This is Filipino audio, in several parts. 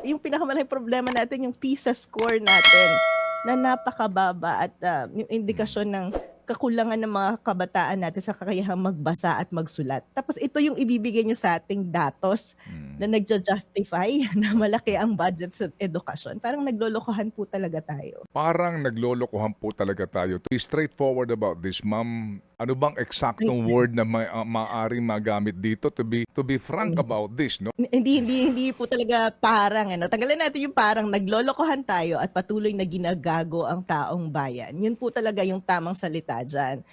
yung pinakamalaking problema natin yung PISA score natin na napakababa at yung Mm. indikasyon ng kakulangan ng mga kabataan natin sa kakayahang magbasa at magsulat. Tapos ito yung ibibigay niyo sa ating datos na Mm. nagja-justify na malaki ang budget sa edukasyon. Parang naglolokohan po talaga tayo. Parang naglolokohan po talaga tayo. To be straightforward about this, ma'am, ano bang eksaktong word na maaaring magamit dito to be frank about this, no? Hindi po talaga parang ano, tanggalin natin yung parang naglolokohan tayo at patuloy na ginagago ang taong bayan. Yun po talaga yung tamang salita diyan.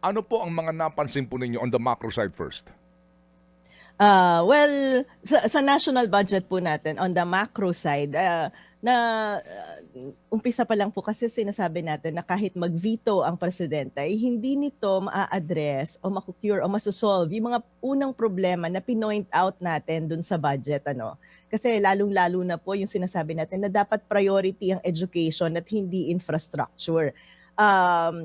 Ano po ang mga napansin po ninyo on the macro side first? Well, sa national budget po natin on the macro side, na umpisa pa lang po kasi sinasabi natin na kahit mag-veto ang presidente ay hindi nito maa-address o maku-cure o maso-solve yung mga unang problema na pinoint out natin dun sa budget ano. Kasi lalong-lalo na po yung sinasabi natin na dapat priority ang education at hindi infrastructure.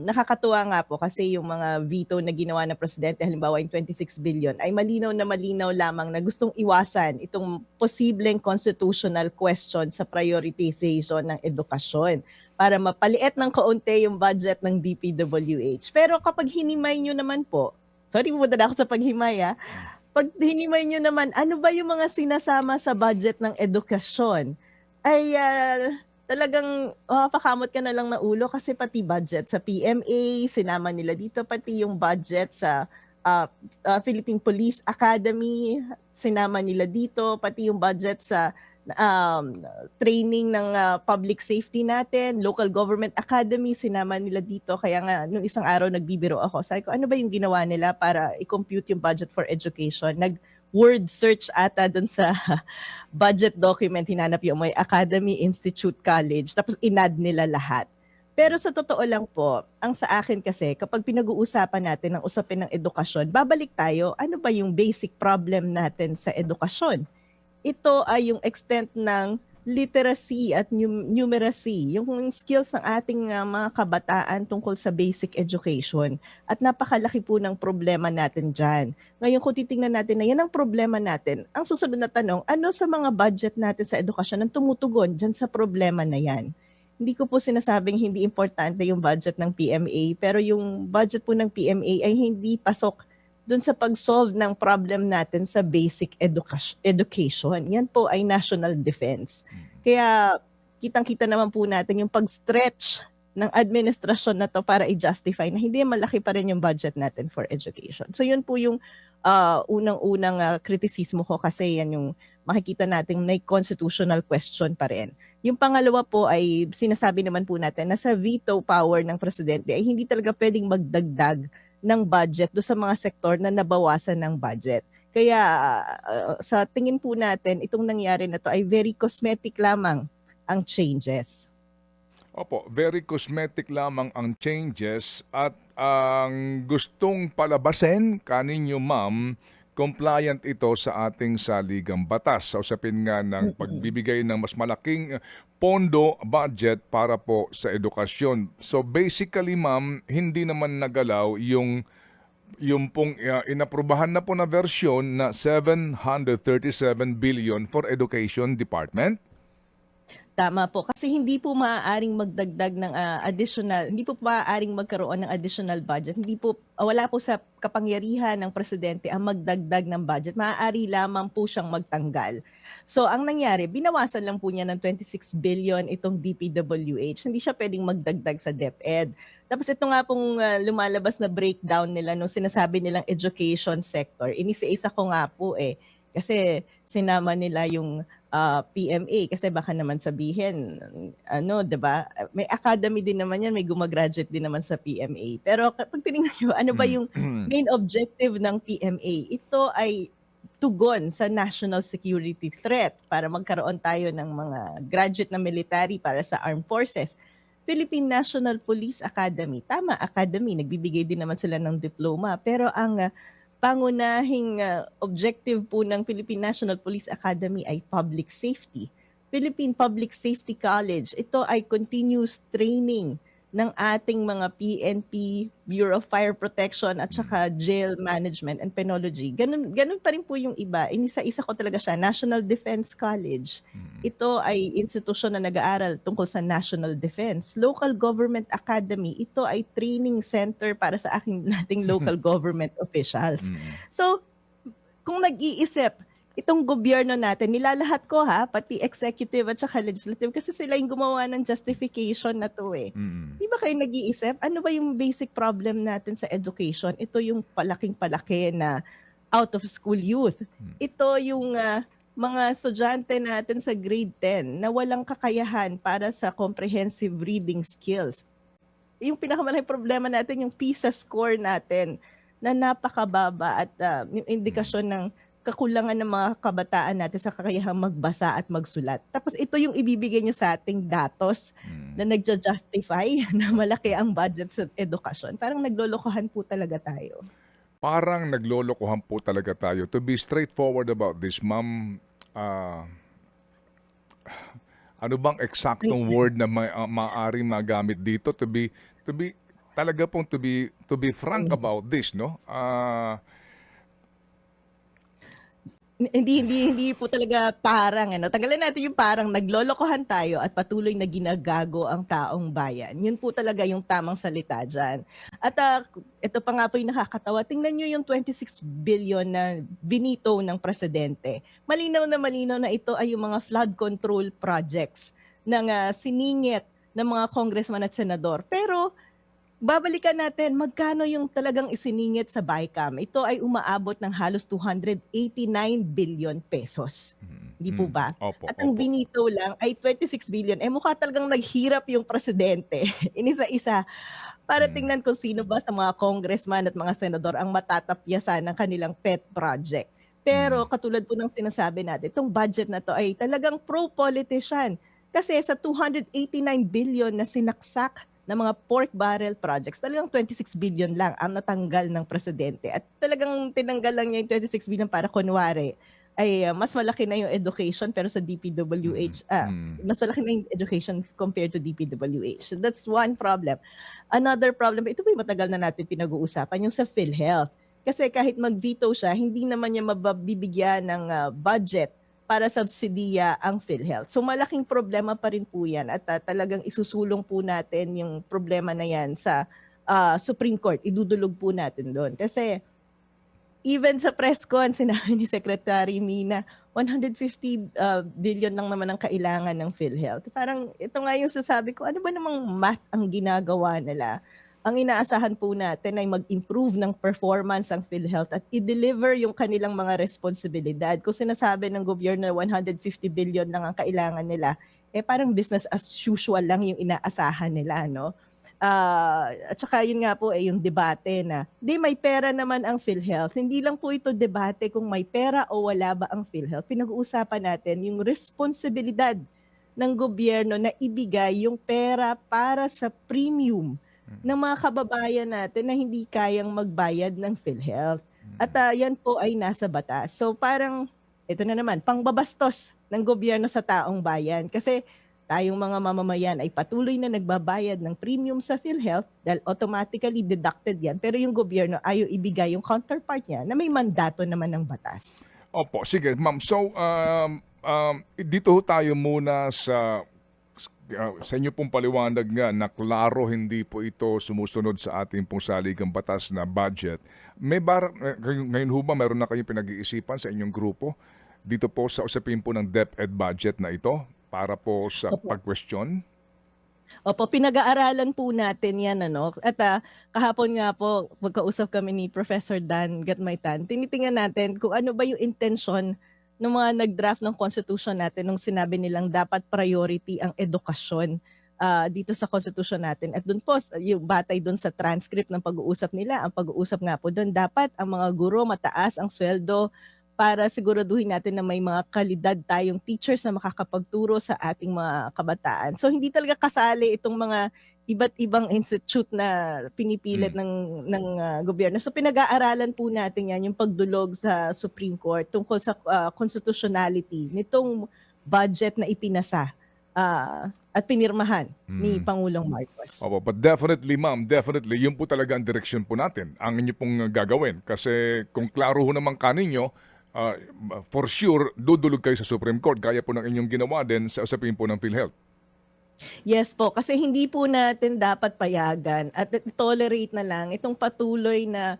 Nakakatuwa nga po kasi yung mga veto na ginawa ng presidente halimbawa yung 26 billion ay malinaw na malinaw lamang na gustong iwasan itong posibleng constitutional question sa prioritization ng edukasyon para mapaliit ng kaunti yung budget ng DPWH. Pero kapag hinimay nyo naman po, sorry pumunta na ako sa paghimay pag hinimay nyo naman, ano ba yung mga sinasama sa budget ng edukasyon? Ay talagang mapapakamot ka na lang na ulo kasi pati budget sa PMA, sinama nila dito, pati yung budget sa Philippine Police Academy, sinama nila dito, pati yung budget sa training ng public safety natin, local government academy, sinama nila dito. Kaya nga, nung isang araw nagbibiro ako, sabi ko, ano ba yung ginawa nila para i-compute yung budget for education? Word search ata dun sa budget document, hinanap yung may Academy, Institute, College, tapos inad nila lahat. Pero sa totoo lang po, ang sa akin kasi, kapag pinag-uusapan natin ang usapin ng edukasyon, babalik tayo, ano ba yung basic problem natin sa edukasyon? Ito ay yung extent ng literacy at numeracy, yung skills ng ating mga kabataan tungkol sa basic education. At napakalaki po ng problema natin dyan. Ngayon kung titingnan natin na yan ang problema natin, ang susunod na tanong, ano sa mga budget natin sa edukasyon ang tumutugon dyan sa problema na yan? Hindi ko po sinasabing hindi importante yung budget ng PMA, pero yung budget po ng PMA ay hindi pasok dun sa pag-solve ng problem natin sa basic education. Yan po ay national defense. Kaya kitang-kita naman po natin yung pag-stretch ng administrasyon na to para i-justify na hindi malaki pa rin yung budget natin for education. So yun po yung unang-unang kritisismo ko kasi yan yung makikita nating may constitutional question pa rin. Yung pangalawa po ay sinasabi naman po natin na sa veto power ng presidente ay hindi talaga pwedeng magdagdag ng budget do sa mga sektor na nabawasan ng budget. Kaya sa tingin po natin, itong nangyari na to ay very cosmetic lamang ang changes. Opo, very cosmetic lamang ang changes at ang gustong palabasin kaninyo, ma'am, compliant ito sa ating saligang batas sa usapin nga ng pagbibigay ng mas malaking pondo, budget para po sa edukasyon. So basically, ma'am, hindi naman nagalaw yung pong inaprubahan na po na versyon na 737 billion for Education Department. Tama po, kasi hindi po maaaring magdagdag ng additional, hindi po maaaring magkaroon ng additional budget. Hindi po, wala po sa kapangyarihan ng presidente ang magdagdag ng budget. Maaari lamang po siyang magtanggal. So ang nangyari, binawasan lang po niya ng 26 billion itong DPWH. Hindi siya pwedeng magdagdag sa DepEd. Tapos ito nga pong lumalabas na breakdown nila nung sinasabi nilang education sector. Inisa-isa ko nga po kasi sinama nila yung PMA kasi baka naman sabihin, ano, 'di ba? May academy din naman 'yan, may gumagraduate din naman sa PMA. Pero kapag tinignan niyo, ano ba yung main objective ng PMA? Ito ay tugon sa national security threat para magkaroon tayo ng mga graduate na military para sa armed forces. Philippine National Police Academy, tama, academy, nagbibigay din naman sila ng diploma. Pero ang pangunahing objective po ng Philippine National Police Academy ay public safety. Philippine Public Safety College, ito ay continuous training ng ating mga PNP, Bureau of Fire Protection at saka Jail Management and Penology. Ganun pa rin po yung iba. Inisa-isa ko talaga siya. National Defense College. Ito ay institusyon na nag-aaral tungkol sa national defense. Local Government Academy. Ito ay training center para sa nating local government officials. So, kung nag-iisip, itong gobyerno natin, nilalahat ko pati executive at saka legislative kasi sila yung gumawa ng justification na to eh. Di ba kayo nag-iisip, ano ba yung basic problem natin sa education? Ito yung palaking-palaki na out of school youth. Ito yung mga estudyante natin sa grade 10 na walang kakayahan para sa comprehensive reading skills. Yung pinakamalaking problema natin, yung PISA score natin na napakababa at yung indikasyon ng kakulangan ng mga kabataan natin sa kakayahang magbasa at magsulat. Tapos ito yung ibibigay niyo sa ating datos na nagja-justify na malaki ang budget sa edukasyon. Parang naglolokohan po talaga tayo. Parang naglolokohan po talaga tayo. To be straightforward about this, ma'am, ano bang eksaktong word na maaaring magamit dito to be talaga pong to be frank about this, no? Hindi po talaga parang tanggalin natin yung parang naglolokohan tayo at patuloy na ginagago ang taong bayan. Yun po talaga yung tamang salita dyan. At ito pa nga po yung nakakatawa. Tingnan nyo yung 26 billion na binito ng presidente. Malinaw na ito ay yung mga flood control projects ng siningit ng mga congressman at senador. Pero babalikan natin, magkano yung talagang isiningit sa BICAM? Ito ay umaabot ng halos 289 billion pesos. Hindi po ba? Opo, At ang binito lang ay 26 billion. Mukha talagang naghirap yung presidente. Inisa-isa. Para tingnan kung sino ba sa mga congressman at mga senador ang matatapyasan ng kanilang pet project. Pero katulad po ng sinasabi natin, itong budget na to ay talagang pro-politician. Kasi sa 289 billion na sinaksak ng mga pork barrel projects, talagang 26 billion lang ang natanggal ng presidente. At talagang tinanggal lang niya yung 26 billion para kunwari ay mas malaki na yung education pero sa DPWH, mas malaki na yung education compared to DPWH. So that's one problem. Another problem, ito ba yung matagal na natin pinag-uusapan, yung sa PhilHealth. Kasi kahit mag-veto siya, hindi naman niya mabibigyan ng budget para subsidiya ang PhilHealth. So malaking problema pa rin po yan at talagang isusulong po natin yung problema na yan sa Supreme Court. Idudulog po natin doon. Kasi even sa press con, sinabi ni Secretary Mina, 150 billion lang naman ang kailangan ng PhilHealth. Parang ito nga yung sasabi ko, ano ba namang math ang ginagawa nila? Ang inaasahan po natin ay mag-improve ng performance ang PhilHealth at i-deliver yung kanilang mga responsibilidad. Kung sinasabi ng gobyerno na 150 billion lang ang kailangan nila, parang business as usual lang yung inaasahan nila, no? At saka yun nga po yung debate na, may pera naman ang PhilHealth. Hindi lang po ito debate kung may pera o wala ba ang PhilHealth. Pinag-uusapan natin yung responsibilidad ng gobyerno na ibigay yung pera para sa premium ng mga kababayan natin na hindi kayang magbayad ng PhilHealth. At yan po ay nasa batas. So parang, ito na naman, pangbabastos ng gobyerno sa taong bayan. Kasi tayong mga mamamayan ay patuloy na nagbabayad ng premium sa PhilHealth dahil automatically deducted yan. Pero yung gobyerno ayaw ibigay yung counterpart niya na may mandato naman ng batas. Opo, sige ma'am. So, dito tayo muna sa inyo pong paliwanag nga na klaro hindi po ito sumusunod sa ating pong saligang batas na budget. Ngayon ho ba mayroon na kayong pinag-iisipan sa inyong grupo dito po sa usapin po ng DepEd budget na ito para po sa pag-question? Opo, pinag-aaralan po natin yan. At kahapon nga po, magkausap kami ni Professor Dan Gatmaytan. Tinitingnan natin kung ano ba yung intention ng mga nag-draft ng Constitution natin nung sinabi nilang dapat priority ang edukasyon dito sa Constitution natin. At doon po, yung batay doon sa transcript ng pag-uusap nila, ang pag-uusap nga po doon, dapat ang mga guro mataas ang sweldo para siguraduhin natin na may mga kalidad tayong teachers na makakapagturo sa ating mga kabataan. So hindi talaga kasali itong mga iba't ibang institute na pinipilit ng gobyerno. So pinag-aaralan po natin yan, yung pagdulog sa Supreme Court tungkol sa constitutionality nitong budget na ipinasa at pinirmahan ni Mm. Pangulong Marcos. Opo, but definitely ma'am, definitely yun po talaga ang direksyon po natin, ang inyo pong gagawin. Kasi kung klaro ho naman kaninyo, ah, for sure, dudulog kayo sa Supreme Court, gaya po ng inyong ginawa din sa usapin po ng PhilHealth. Yes po, kasi hindi po natin dapat payagan at tolerate na lang itong patuloy na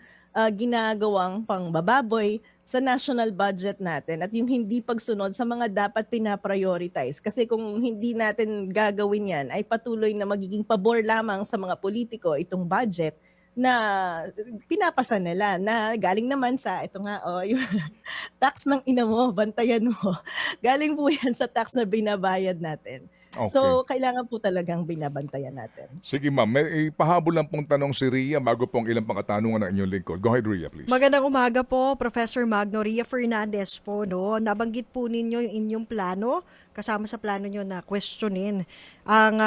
ginagawang pangbababoy sa national budget natin at yung hindi pagsunod sa mga dapat pinaprioritize. Kasi kung hindi natin gagawin yan, ay patuloy na magiging pabor lamang sa mga politiko itong budget na pinapasa nila na galing naman sa ito nga yung tax ng ina mo, bantayan mo. Galing po yan sa tax na binabayad natin. Okay. So, kailangan po talagang binabantayan natin. Sige ma'am, may pahabol lang pong tanong si Ria bago pong ilang pang katanungan ng inyong lingkod. Go ahead Ria, please. Magandang umaga po, Professor Magno. Ria Fernandez po. No? Nabanggit po ninyo yung inyong plano, kasama sa plano nyo na questionin ang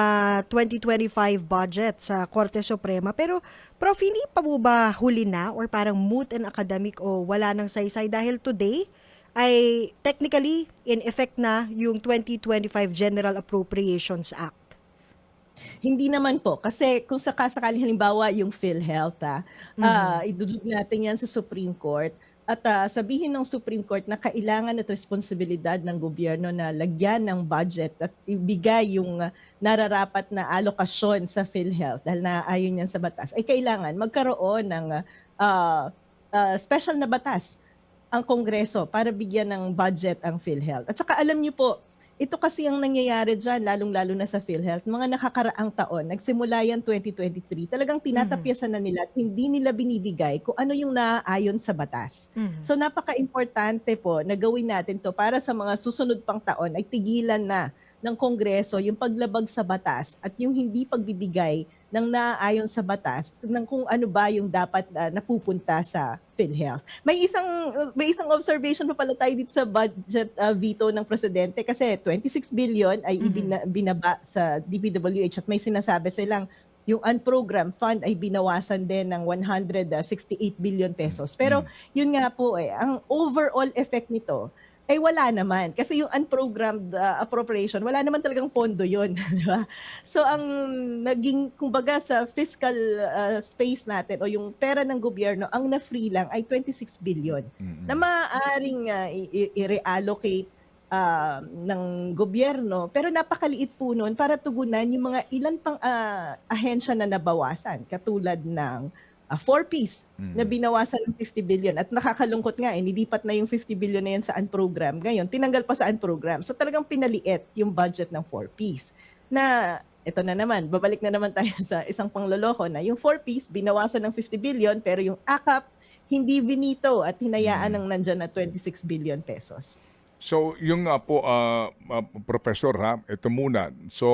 2025 budget sa Korte Suprema. Pero, Prof, hindi pa po ba huli na or parang moot and academic o wala nang saysay dahil today ay technically in effect na yung 2025 General Appropriations Act? Hindi naman po. Kasi kung sakasakali halimbawa yung PhilHealth, idudug natin yan sa Supreme Court at sabihin ng Supreme Court na kailangan at responsibilidad ng gobyerno na lagyan ng budget at ibigay yung nararapat na alokasyon sa PhilHealth dahil naayon yan sa batas, ay kailangan magkaroon ng special na batas ang Kongreso para bigyan ng budget ang PhilHealth. At saka alam niyo po, ito kasi ang nangyayari dyan, lalong-lalo na sa PhilHealth, mga nakakaraang taon, nagsimula yan 2023, talagang tinatapyasan na nila at hindi nila binibigay kung ano yung naaayon sa batas. So napaka-importante po na gawin natin to para sa mga susunod pang taon ay tigilan na ng Kongreso yung paglabag sa batas at yung hindi pagbibigay ng naaayon sa batas ng kung ano ba yung dapat napupunta sa PhilHealth. May isang observation pa pala tayo dito sa budget veto ng presidente kasi 26 billion ay binaba sa DPWH at may sinasabi silang yung unprogrammed fund ay binawasan din ng 168 billion pesos. Pero yun nga po ang overall effect nito ay wala naman. Kasi yung unprogrammed appropriation, wala naman talagang pondo yun. Di ba? So ang naging, kumbaga sa fiscal space natin o yung pera ng gobyerno, ang na-free lang ay 26 billion na maaaring i-reallocate ng gobyerno. Pero napakaliit po nun para tugunan yung mga ilan pang ahensya na nabawasan. Katulad ng 4Ps na binawasan ng 50 billion. At nakakalungkot nga, nilipat na yung 50 billion na yan sa unprogram. Ngayon, tinanggal pa sa unprogram. So talagang pinaliit yung budget ng 4Ps. Na, ito na naman, babalik na naman tayo sa isang pangloloko na yung 4Ps, binawasan ng 50 billion, pero yung AKAP, hindi vinito at hinayaan ng nandyan na 26 billion pesos. So, yung nga po, Professor, ito muna. So,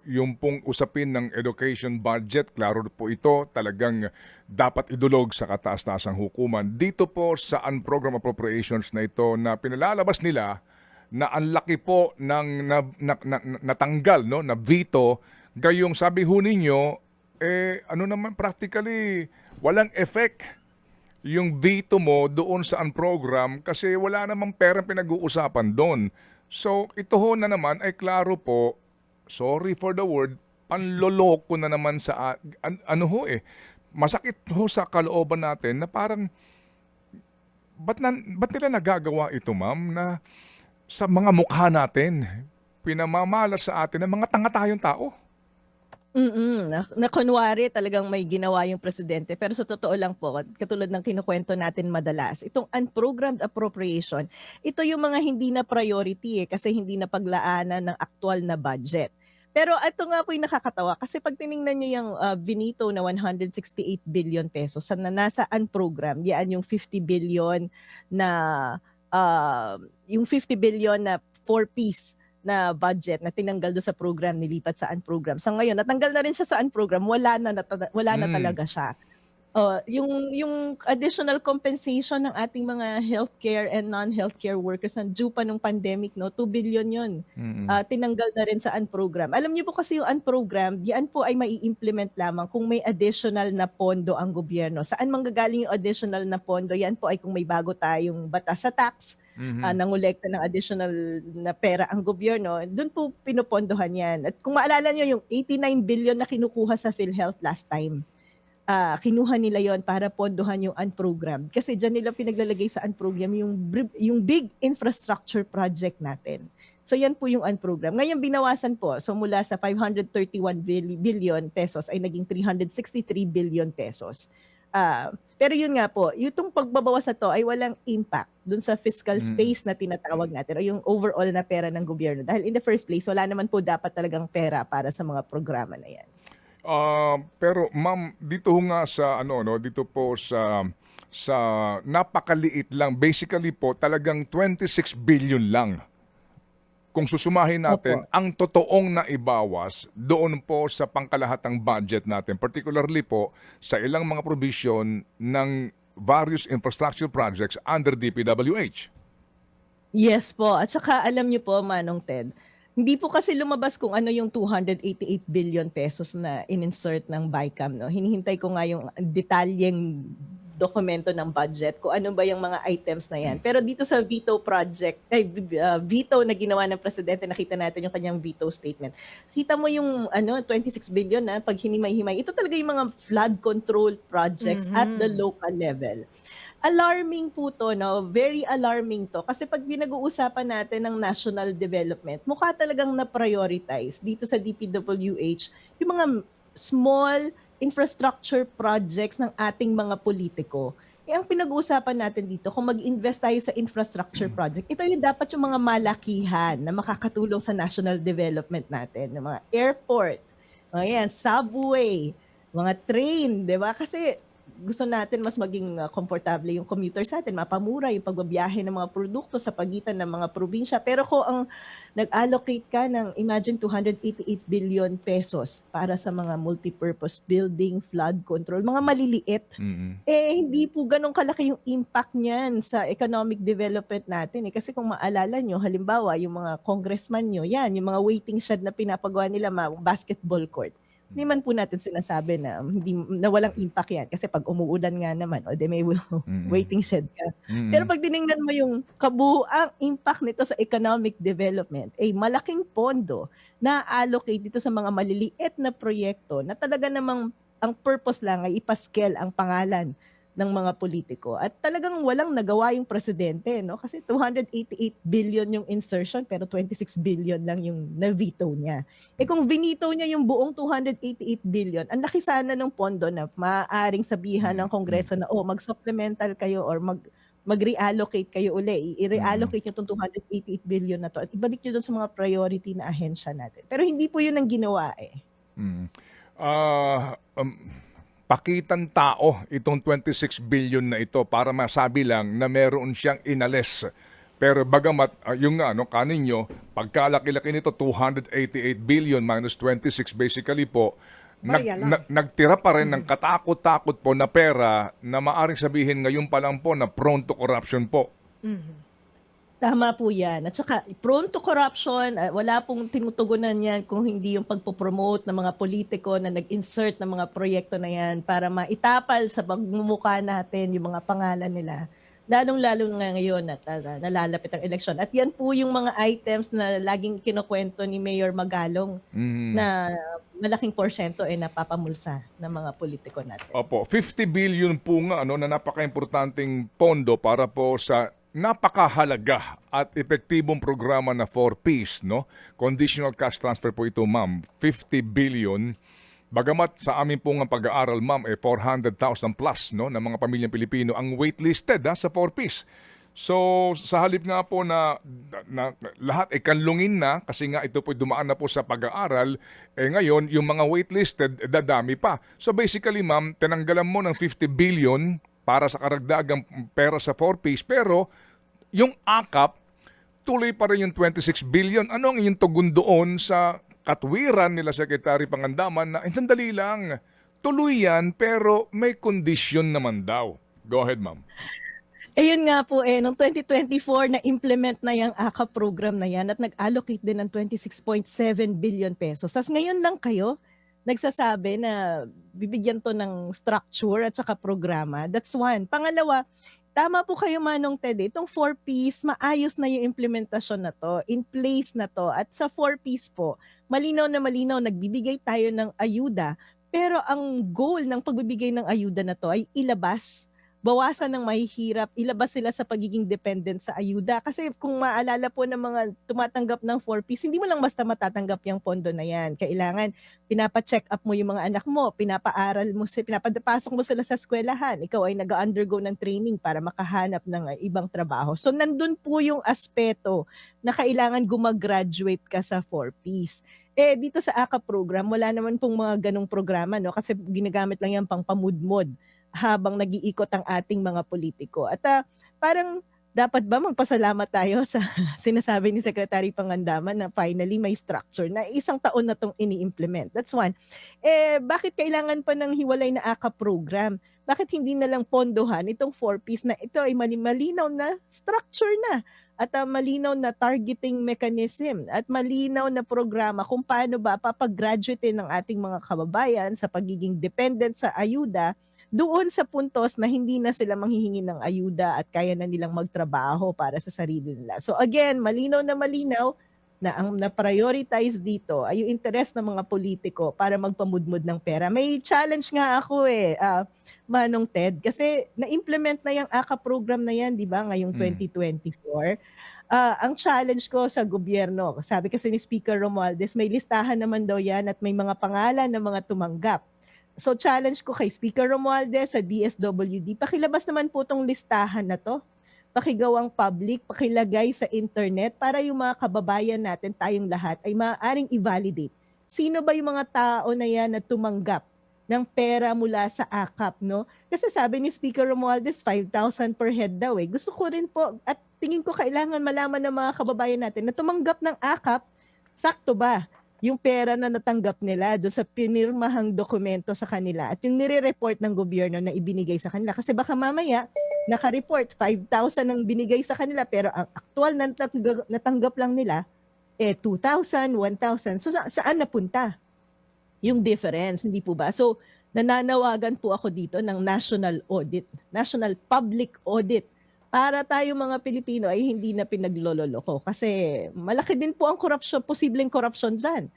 yung pong usapin ng education budget, klaro po ito, talagang dapat idulog sa kataas-taasang hukuman. Dito po sa unprogram appropriations na ito na pinalalabas nila na ang laki po ng natanggal, no, na veto, gayong sabi ho ninyo, ano naman, practically, walang effect yung veto mo doon sa unprogram kasi wala namang perang pinag-uusapan doon. So, ito ho na naman ay klaro po, sorry for the word, panloloko na naman sa, masakit ho sa kalooban natin na parang, ba't nila nagagawa ito, ma'am, na sa mga mukha natin, pinamamalas sa atin ng mga tanga tayong tao? Na kunwari talagang may ginawa yung presidente. Pero sa totoo lang po, katulad ng kinukwento natin madalas, itong unprogrammed appropriation, ito yung mga hindi na priority kasi hindi na paglaanan ng aktual na budget. Pero ito nga po yung nakakatawa kasi pag tiningnan nyo yung vinito na 168 billion pesos na nasa unprogrammed, yan yung 50 billion na yung 50 billion na 4Ps na budget na tinanggal do sa program, nilipat sa unprogram. Sa ngayon, natanggal na rin siya sa unprogram, wala na talaga siya. Yung additional compensation ng ating mga healthcare and non-healthcare workers na due pa nung pandemic, no, 2 billion yun. Tinanggal na rin sa unprogram. Alam niyo po kasi yung unprogram, yan po ay mai-implement lamang kung may additional na pondo ang gobyerno. Saan manggagaling yung additional na pondo? Yan po ay kung may bago tayong batas sa tax, nangolekta ng additional na pera ang gobyerno, doon po pinupondohan yan. At kung maalala nyo, yung 89 billion na kinukuha sa PhilHealth last time, kinuha nila yon para pondohan yung unprogrammed. Kasi dyan nila pinaglalagay sa unprogrammed yung big infrastructure project natin. So yan po yung unprogrammed. Ngayon binawasan po. So mula sa 531 billion pesos ay naging 363 billion pesos. Pero yun nga po, yung pagbabawas na to ay walang impact dun sa fiscal space na tinatawag natin o yung overall na pera ng gobyerno. Dahil in the first place, wala naman po dapat talagang pera para sa mga programa na yan. Pero ma'am, dito ho nga sa dito po sa napakaliit lang. Basically po, talagang 26 billion lang. Kung susumahin natin, Opo. ang totoong naibawas doon po sa pangkalahatang budget natin, particularly po sa ilang mga provision ng various infrastructure projects under DPWH. Yes po. At saka alam niyo po, Manong Ted, hindi po kasi lumabas kung ano yung 288 billion pesos na in-insert ng BICAM. No? Hinihintay ko nga yung detalyeng dokumento ng budget, kung ano ba yung mga items na yan. Pero dito sa veto project, veto na ginawa ng presidente, nakita natin yung kanyang veto statement. Kita mo yung 26 billion na pag hinimay-himay. Ito talaga yung mga flood control projects at the local level. Alarming po to, no? Very alarming to. Kasi pag pinag-uusapan natin ng national development, mukha talagang na-prioritize dito sa DPWH yung mga small infrastructure projects ng ating mga politiko. Ang pinag-uusapan natin dito, kung mag-invest tayo sa infrastructure project, ito yung dapat yung mga malakihan na makakatulong sa national development natin. Yung mga airport, mga subway, mga train, di ba? Kasi gusto natin mas maging komportable yung commuter sa atin, mapamura yung pagbabiyahe ng mga produkto sa pagitan ng mga probinsya. Pero kung ang nag-allocate ka ng, imagine, 288 billion pesos para sa mga multipurpose building, flood control, mga maliliit, hindi po ganun kalaki yung impact niyan sa economic development natin. Kasi kung maalala nyo, halimbawa, yung mga congressman nyo, yan, yung mga waiting shed na pinapagawa nila, basketball court. Hindi man po natin sinasabi na walang impact yan. Kasi pag umuulan nga naman, may waiting shed ka. Pero pag tinignan mo yung kabuuang impact nito sa economic development, malaking pondo na allocate dito sa mga maliliit na proyekto na talaga namang ang purpose lang ay ipascale ang pangalan ng mga politiko. At talagang walang nagawa yung presidente, no? Kasi 288 billion yung insertion pero 26 billion lang yung na-veto niya. Kung vinito niya yung buong 288 billion, ang laki sana ng pondo na maaaring sabihan ng Kongreso na mag-supplemental kayo or mag-reallocate kayo uli. I-reallocate niyo itong 288 billion na to at ibalik niyo doon sa mga priority na ahensya natin. Pero hindi po yun ang ginawa Pakitang tao itong 26 billion na ito para masabi lang na meron siyang inalis. Pero bagamat yung kaninyo, pagkalaki-laki nito 288 billion minus 26 basically po, nagtira pa rin ng katakot-takot po na pera na maaring sabihin ngayon pa lang po na prone to corruption po. Tama po yan. At saka, prone to corruption, wala pong tinutugunan yan kung hindi yung pagpopromote ng mga politiko na nag-insert ng mga proyekto na yan para maitapal sa pagmumukha natin yung mga pangalan nila. Lalong-lalo nga ngayon at nalalapit ang eleksyon. At yan po yung mga items na laging kinukwento ni Mayor Magalong na malaking porsyento napapamulsa ng mga politiko natin. Opo, 50 billion po nga na napaka-importanting pondo para po sa napakahalaga at epektibong programa na 4Ps, no? Conditional cash transfer po ito, ma'am. 50 billion. Bagamat sa amin pong pag-aaral, ma'am, 400,000 plus, no, ng mga pamilyang Pilipino ang waitlisted sa 4Ps. So, sa halip nga po na lahat kanlungin na, kasi nga ito po dumaan na po sa pag-aaral, ngayon, yung mga waitlisted, dadami pa. So, basically, ma'am, tinanggalan mo ng 50 billion para sa karagdagang pera sa 4Ps, pero yung akap, tuloy pa rin yung 26 billion. Ano ang iyong tugon doon sa katwiran nila Secretary Pangandaman na sandali lang, tuloy yan pero may kondisyon naman daw. Go ahead, ma'am. Yun nga po noong 2024 na implement na yung AKAP program na yan at nag-allocate din ng 26.7 billion pesos. Tapos ngayon lang kayo nagsasabi na bibigyan to ng structure at saka programa. That's one. Pangalawa, tama po kayo Manong Ted, itong 4Ps, maayos na yung implementasyon na to, in place na to. At sa 4Ps po, malinaw na malinaw, nagbibigay tayo ng ayuda, pero ang goal ng pagbibigay ng ayuda na to ay ilabas, bawasan ng mahihirap, ilabas sila sa pagiging dependent sa ayuda. Kasi kung maalala po ng mga tumatanggap ng 4Ps, hindi mo lang basta matatanggap yung pondo na yan. Kailangan pinapa-check up mo yung mga anak mo, pinapaaral mo, pinapadapasok mo sila sa eskwelahan, ikaw ay nag-undergo ng training para makahanap ng ibang trabaho. So nandun po yung aspeto na kailangan gumagraduate ka sa 4Ps. Dito sa AKA program, wala naman pong mga ganong programa, no? Kasi ginagamit lang yan pang pamudmod habang nag-iikot ang ating mga politiko. At parang dapat ba magpasalamat tayo sa sinasabi ni Secretary Pangandaman na finally may structure na isang taon na itong ini-implement. That's one. Bakit kailangan pa ng hiwalay na AKA program? Bakit hindi na lang pondohan itong 4Ps na ito ay malinaw na structure na at malinaw na targeting mechanism at malinaw na programa kung paano ba papag-graduate ng ating mga kababayan sa pagiging dependent sa ayuda doon sa puntos na hindi na sila manghihingi ng ayuda at kaya na nilang magtrabaho para sa sarili nila. So again, malinaw na ang na-prioritize dito ay yung interest ng mga politiko para magpamudmod ng pera. May challenge nga ako Manong Ted, kasi na-implement na yung AKA program na yan, di ba, ngayong 2024. Ang challenge ko sa gobyerno, sabi kasi ni Speaker Romualdez, may listahan naman daw yan at may mga pangalan ng mga tumanggap. So challenge ko kay Speaker Romualdez sa DSWD, pakilabas naman po tong listahan na to. Pakigawang public, pakilagay sa internet para yung mga kababayan natin, tayong lahat, ay maaaring i-validate. Sino ba yung mga tao na yan na tumanggap ng pera mula sa AKAP, no? Kasi sabi ni Speaker Romualdez, 5,000 per head daw eh. Gusto ko rin po, at tingin ko kailangan malaman ng mga kababayan natin na tumanggap ng AKAP, sakto ba yung pera na natanggap nila doon sa pinirmahang dokumento sa kanila at yung nire-report ng gobyerno na ibinigay sa kanila. Kasi baka mamaya, naka-report 5,000 ang binigay sa kanila pero ang aktual na natanggap lang nila, 2,000, 1,000. So saan napunta yung difference, hindi po ba? So nananawagan po ako dito ng national audit, national public audit, para tayo mga Pilipino ay hindi na pinaglololoko. Kasi malaki din po ang corruption, posibleng corruption dyan.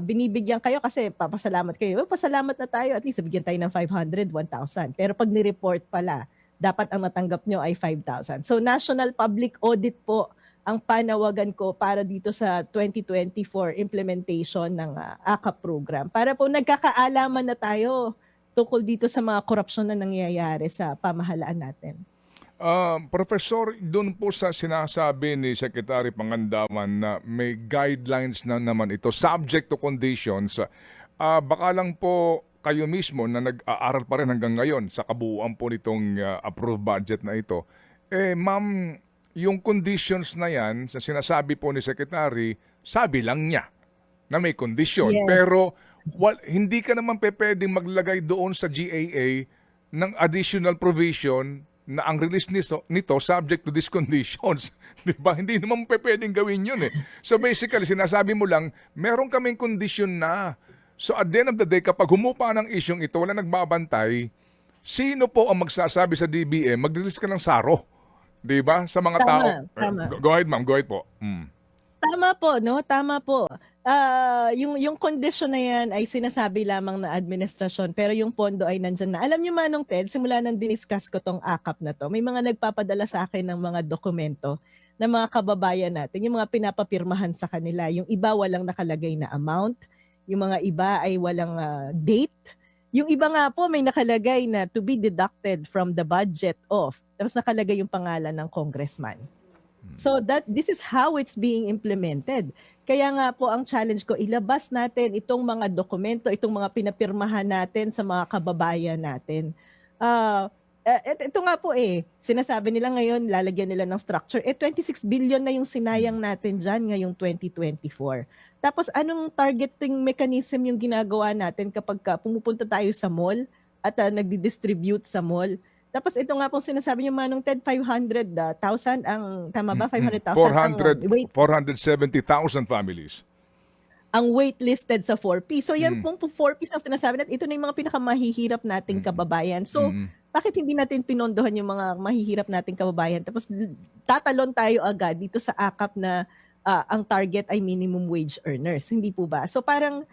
Binibigyan kayo kasi papasalamat kayo. Pasalamat na tayo, at least bigyan tayo ng 500, 1,000. Pero pag ni-report pala, dapat ang natanggap nyo ay 5,000. So national public audit po ang panawagan ko para dito sa 2024 implementation ng AKA program. Para po nagkakaalaman na tayo tungkol dito sa mga korupsyon na nangyayari sa pamahalaan natin. Professor, doon po sa sinasabi ni Secretary Pangandaman na may guidelines na naman ito, subject to conditions, baka lang po kayo mismo na nag-aaral pa rin hanggang ngayon sa kabuuan po nitong approved budget na ito. Ma'am, yung conditions na yan, sa sinasabi po ni Secretary, sabi lang niya na may condition. Yes. Pero hindi ka naman pwedeng maglagay doon sa GAA ng additional provision na ang release nito subject to these conditions. Diba? Hindi naman pwedeng gawin yun eh. So basically, sinasabi mo lang, meron kaming condition na. So at the end of the day, kapag humupa ng isyong ito, wala nagbabantay, sino po ang magsasabi sa DBM, mag-release ka ng SARO? Diba? Sa mga Tama, tao. tama. Go ahead, ma'am. Go ahead po. Tama po, no? Tama po. Yung condition na yan ay sinasabi lamang na administrasyon, pero yung pondo ay nandyan na. Alam niyo Manong Ted, simula nang diniscuss ko tong AKAP na to, may mga nagpapadala sa akin ng mga dokumento ng mga kababayan natin, yung mga pinapapirmahan sa kanila. Yung iba walang nakalagay na amount, yung mga iba ay walang date. Yung iba nga po may nakalagay na to be deducted from the budget of, tapos nakalagay yung pangalan ng congressman. So this is how it's being implemented. Kaya nga po ang challenge ko, ilabas natin itong mga dokumento, itong mga pinapirmahan natin sa mga kababayan natin. Ito nga po sinasabi nila ngayon, lalagyan nila ng structure. 26 billion na yung sinayang natin dyan ngayong 2024. Tapos anong targeting mechanism yung ginagawa natin kapag pumupunta tayo sa mall at nagdi-distribute sa mall? Tapos ito nga pong sinasabi niyo Manong Ted, 500,000 ang, tama ba? 500,000 470,000 families. ang waitlisted sa 4P. So yan pong 4Ps ang sinasabi natin, ito na yung mga pinakamahihirap nating kababayan. So bakit hindi natin pinondohan yung mga mahihirap nating kababayan? Tapos tatalon tayo agad dito sa akap na ang target ay minimum wage earners. Hindi po ba? So parang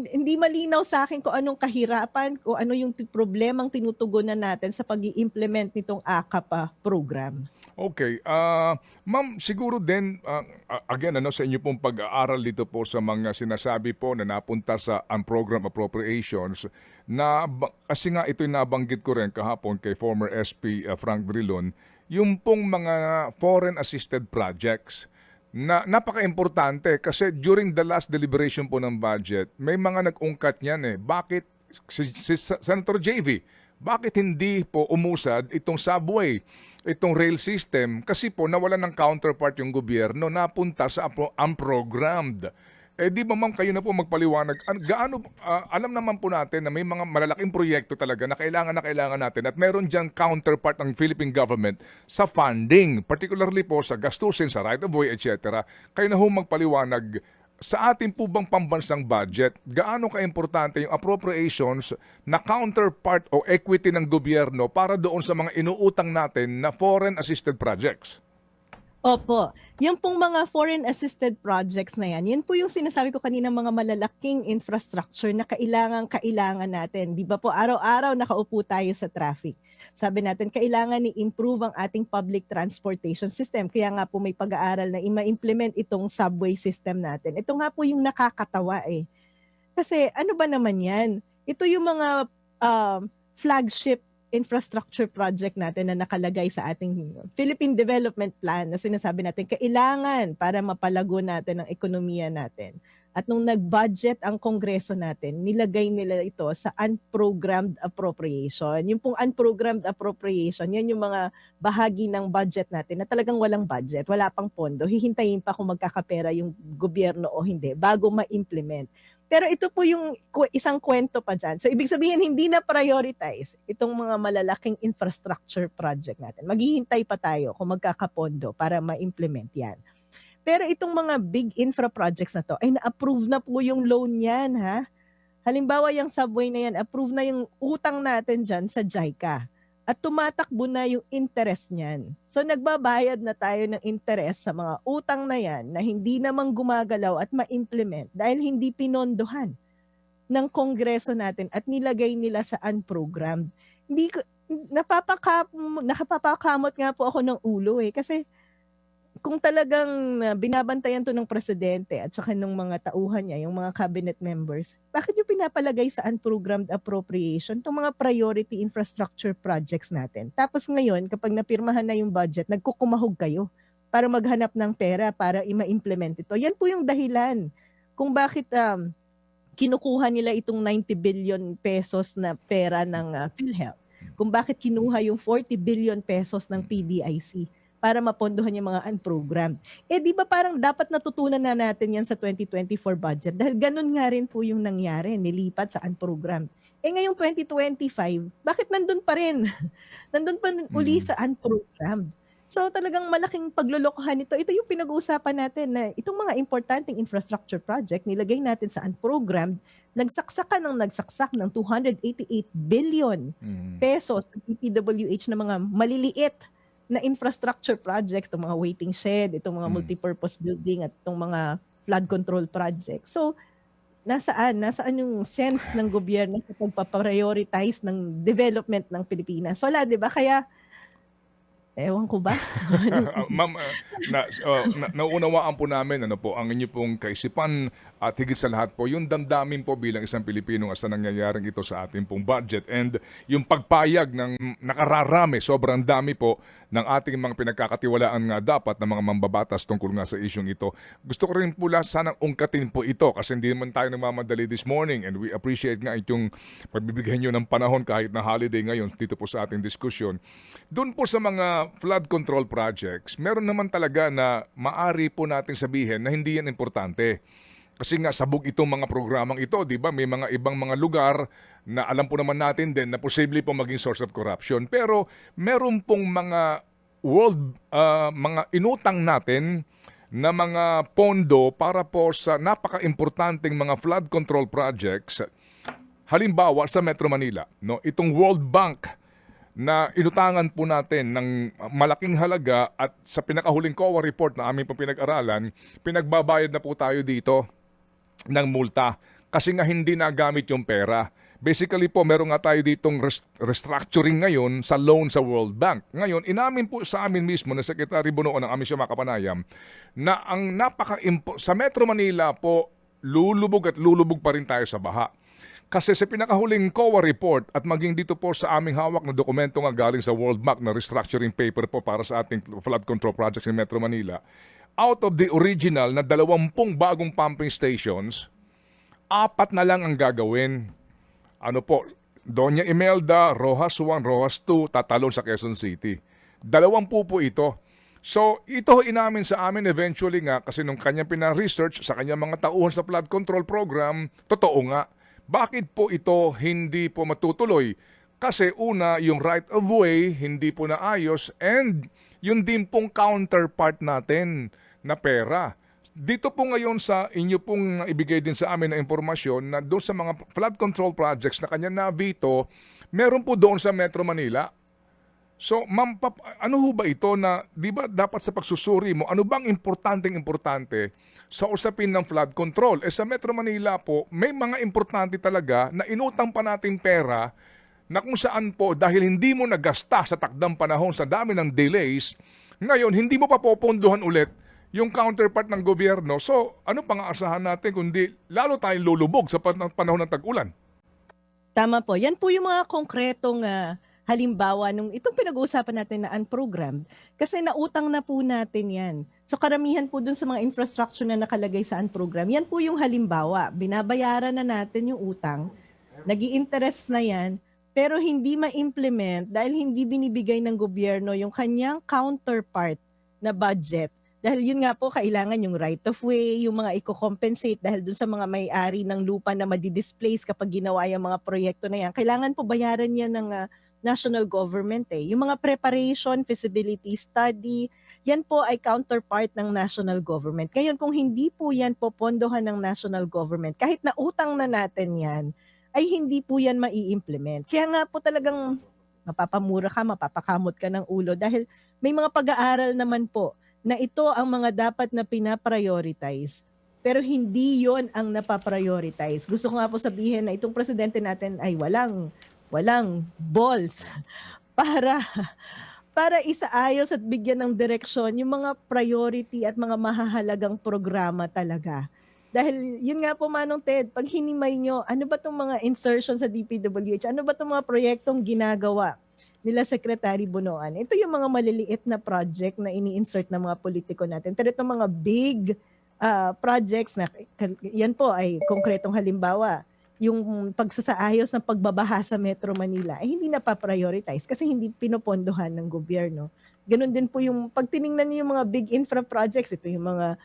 hindi malinaw sa akin kung anong kahirapan, kung ano yung problemang tinutugunan natin sa pag-i-implement nitong AKAP program. Okay. Ma'am, siguro din, again, sa inyo pong pag-aaral dito po sa mga sinasabi po na napunta sa unprogram appropriations, kasi nga ito'y nabanggit ko rin kahapon kay former SP Frank Drilon, yung pong mga foreign assisted projects na napaka-importante kasi during the last deliberation po ng budget, may mga nag-ungkat niyan Bakit si Senator JV, bakit hindi po umusad itong subway, itong rail system? Kasi po nawalan ng counterpart yung gobyerno, napunta sa unprogrammed. Di ba ma'am, kayo na po magpaliwanag, alam naman po natin na may mga malalaking proyekto talaga na kailangan natin at meron dyan counterpart ng Philippine government sa funding, particularly po sa gastusin, sa right of way, etc. Kayo na po magpaliwanag, sa ating po bang pambansang budget, gaano ka-importante yung appropriations na counterpart o equity ng gobyerno para doon sa mga inuutang natin na foreign assisted projects? Opo. Yung pong mga foreign assisted projects na yan, yun po yung sinasabi ko kanina, mga malalaking infrastructure na kailangan natin. Di ba po araw-araw nakaupo tayo sa traffic. Sabi natin, kailangan i-improve ang ating public transportation system. Kaya nga po may pag-aaral na i-implement itong subway system natin. Ito nga po yung nakakatawa Kasi ano ba naman yan? Ito yung mga flagship infrastructure project natin na nakalagay sa ating Philippine Development Plan na sinasabi natin kailangan para mapalago natin ang ekonomiya natin. At nung nag-budget ang Kongreso natin, nilagay nila ito sa unprogrammed appropriation. Yung pong unprogrammed appropriation, yan yung mga bahagi ng budget natin na talagang walang budget, wala pang pondo. Hihintayin pa kung magkakapera yung gobyerno o hindi bago ma-implement. Pero ito po yung isang kwento pa dyan. So ibig sabihin, hindi na prioritize itong mga malalaking infrastructure project natin. Maghihintay pa tayo kung magkakapondo para ma-implement yan. Pero itong mga big infra projects na to, ay na-approve na po yung loan yan, ha? Halimbawa, yung subway na yan, approve na yung utang natin dyan sa JICA. At tumatakbo na yung interest niyan. So nagbabayad na tayo ng interest sa mga utang na yan na hindi namang gumagalaw at ma-implement dahil hindi pinondohan ng Kongreso natin at nilagay nila sa unprogrammed. Hindi ko, nakapapakamot nga po ako ng ulo kasi kung talagang binabantayan to ng presidente at saka ng mga tauhan niya, yung mga cabinet members, bakit yung pinapalagay sa unprogrammed appropriation itong mga priority infrastructure projects natin? Tapos ngayon, kapag napirmahan na yung budget, nagkukumahog kayo para maghanap ng pera para i-implement ito. Yan po yung dahilan kung bakit kinukuha nila itong 90 billion pesos na pera ng PhilHealth. Kung bakit kinuha yung 40 billion pesos ng PDIC para mapondohan yung mga unprogrammed. Di ba parang dapat natutunan na natin yan sa 2024 budget dahil ganun nga rin po yung nangyari, nilipat sa unprogrammed. Ngayong 2025, bakit nandun pa rin? Nandun pa uli sa unprogrammed. So talagang malaking paglolokohan ito. Ito yung pinag-uusapan natin na itong mga importanteng infrastructure project, nilagay natin sa unprogrammed, nagsaksak ng 288 billion pesos sa PPWH na mga maliliit na infrastructure projects, itong mga waiting shed, itong mga multipurpose building at itong mga flood control projects. So, nasaan yung sense ng gobyerno sa pagpaprioritize ng development ng Pilipinas? Wala, di ba? Kaya, ewan ko ba? Ma'am, naunawaan po namin ang inyo pong kaisipan at higit sa lahat po, yung damdamin po bilang isang Pilipino sa nangyayaring ito sa ating pong budget and yung pagpayag ng nakararami, sobrang dami po ng ating mga pinagkakatiwalaan nga dapat ng mga mambabatas tungkol nga sa isyong ito. Gusto ko rin po sanang ungkatin po ito kasi hindi naman tayo nagmamadali this morning and we appreciate nga itong pagbibigyan nyo ng panahon kahit na holiday ngayon dito po sa ating diskusyon. Doon po sa mga flood control projects, meron naman talaga na maari po nating sabihin na hindi yan importante. Kasi nga sabog itong mga programang ito, di ba? May mga ibang mga lugar na alam po naman natin din na posible po maging source of corruption. Pero meron pong mga mga inutang natin na mga pondo para po sa napaka-importanting mga flood control projects. Halimbawa sa Metro Manila, no, itong World Bank na inutangan po natin ng malaking halaga at sa pinakahuling COA report na aming pong pinag-aralan, pinagbabayad na po tayo dito ng multa kasi nga hindi nagamit yung pera. Basically po, meron nga tayo ditong restructuring ngayon sa loan sa World Bank. Ngayon, inamin po sa amin mismo na Secretary Bonoan ng aming siya makapanayam na ang sa Metro Manila po, lulubog at lulubog pa rin tayo sa baha. Kasi sa pinakahuling COA report at maging dito po sa aming hawak na dokumento nga galing sa World Bank na restructuring paper po para sa ating flood control projects in Metro Manila, out of the original na 20 bagong pumping stations, 4 na lang ang gagawin. Ano po, Doña Imelda, Rojas 1, Rojas 2, tatalon sa Quezon City. 20 po ito. So, ito inamin sa amin eventually nga kasi nung kanyang pina-research sa kanyang mga tauhan sa flood control program, totoo nga. Bakit po ito hindi po matutuloy? Kasi una, yung right of way hindi po naayos and yun din pong counterpart natin na pera. Dito po ngayon sa inyo pong ibigay din sa amin na informasyon na doon sa mga flood control projects na kanya na-veto, meron po doon sa Metro Manila. So, ma'am, ano ho ba ito na, di ba dapat sa pagsusuri mo, ano bang importante sa usapin ng flood control? Sa Metro Manila po, may mga importante talaga na inutang pa nating pera na kung saan po dahil hindi mo nagasta sa takdang panahon sa dami ng delays, ngayon hindi mo pa popondohan ulit yung counterpart ng gobyerno. So, ano pang aasahan natin kundi lalo tayong lulubog sa panahon ng tag-ulan? Tama po. Yan po yung mga konkretong halimbawa nung itong pinag-uusapan natin na unprogrammed. Kasi nautang na po natin yan. So karamihan po dun sa mga infrastructure na nakalagay sa unprogrammed, yan po yung halimbawa. Binabayaran na natin yung utang, nag-i-interest na yan, pero hindi ma-implement dahil hindi binibigay ng gobyerno yung kanyang counterpart na budget. Dahil yun nga po, kailangan yung right of way, yung mga i-compensate dahil dun sa mga may-ari ng lupa na madi-displace kapag ginawa yung mga proyekto na yan. Kailangan po bayaran yan ng national government eh. Yung mga preparation, feasibility study, yan po ay counterpart ng national government. Ngayon, kung hindi po yan popondohan ng national government, kahit na utang na natin yan, ay hindi po yan mai-implement. Kaya nga po talagang mapapamura ka, mapapakamot ka ng ulo dahil may mga pag-aaral naman po na ito ang mga dapat na pinaprioritize. Pero hindi yon ang napaprioritize. Gusto ko nga po sabihin na itong presidente natin ay walang balls para isaayos at bigyan ng direksyon yung mga priority at mga mahahalagang programa talaga. Dahil yun nga po Manong Ted, pag hinimay nyo, ano ba itong mga insertion sa DPWH? Ano ba itong mga proyektong ginagawa nila Secretary Bonoan? Ito yung mga maliliit na project na ini-insert ng mga politiko natin. Pero itong mga big projects na yan po ay konkretong halimbawa. Yung pagsasaayos ng pagbabaha sa Metro Manila ay hindi na pa-prioritize kasi hindi pinopondohan ng gobyerno. Ganon din po yung pag tiningnan niyo yung mga big infra projects, ito yung mga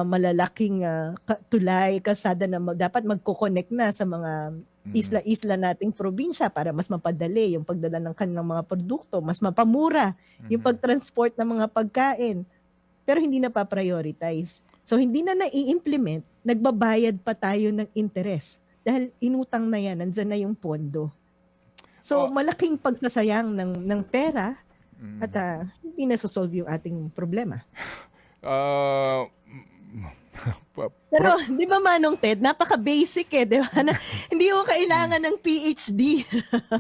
malalaking tulay, kalsada na dapat magko-connect na sa mga isla-isla nating probinsya para mas mapadali yung pagdala ng kanilang mga produkto, mas mapamura yung pagtransport ng mga pagkain. Pero hindi na pa-prioritize. So hindi na nai-implement, nagbabayad pa tayo ng interest. Dahil inutang na yan, nandyan na yung pondo. So malaking pagsasayang ng pera at hindi na sosolve yung ating problema. Pero di ba Manong Ted, napaka-basic di ba? Hindi mo kailangan ng PhD.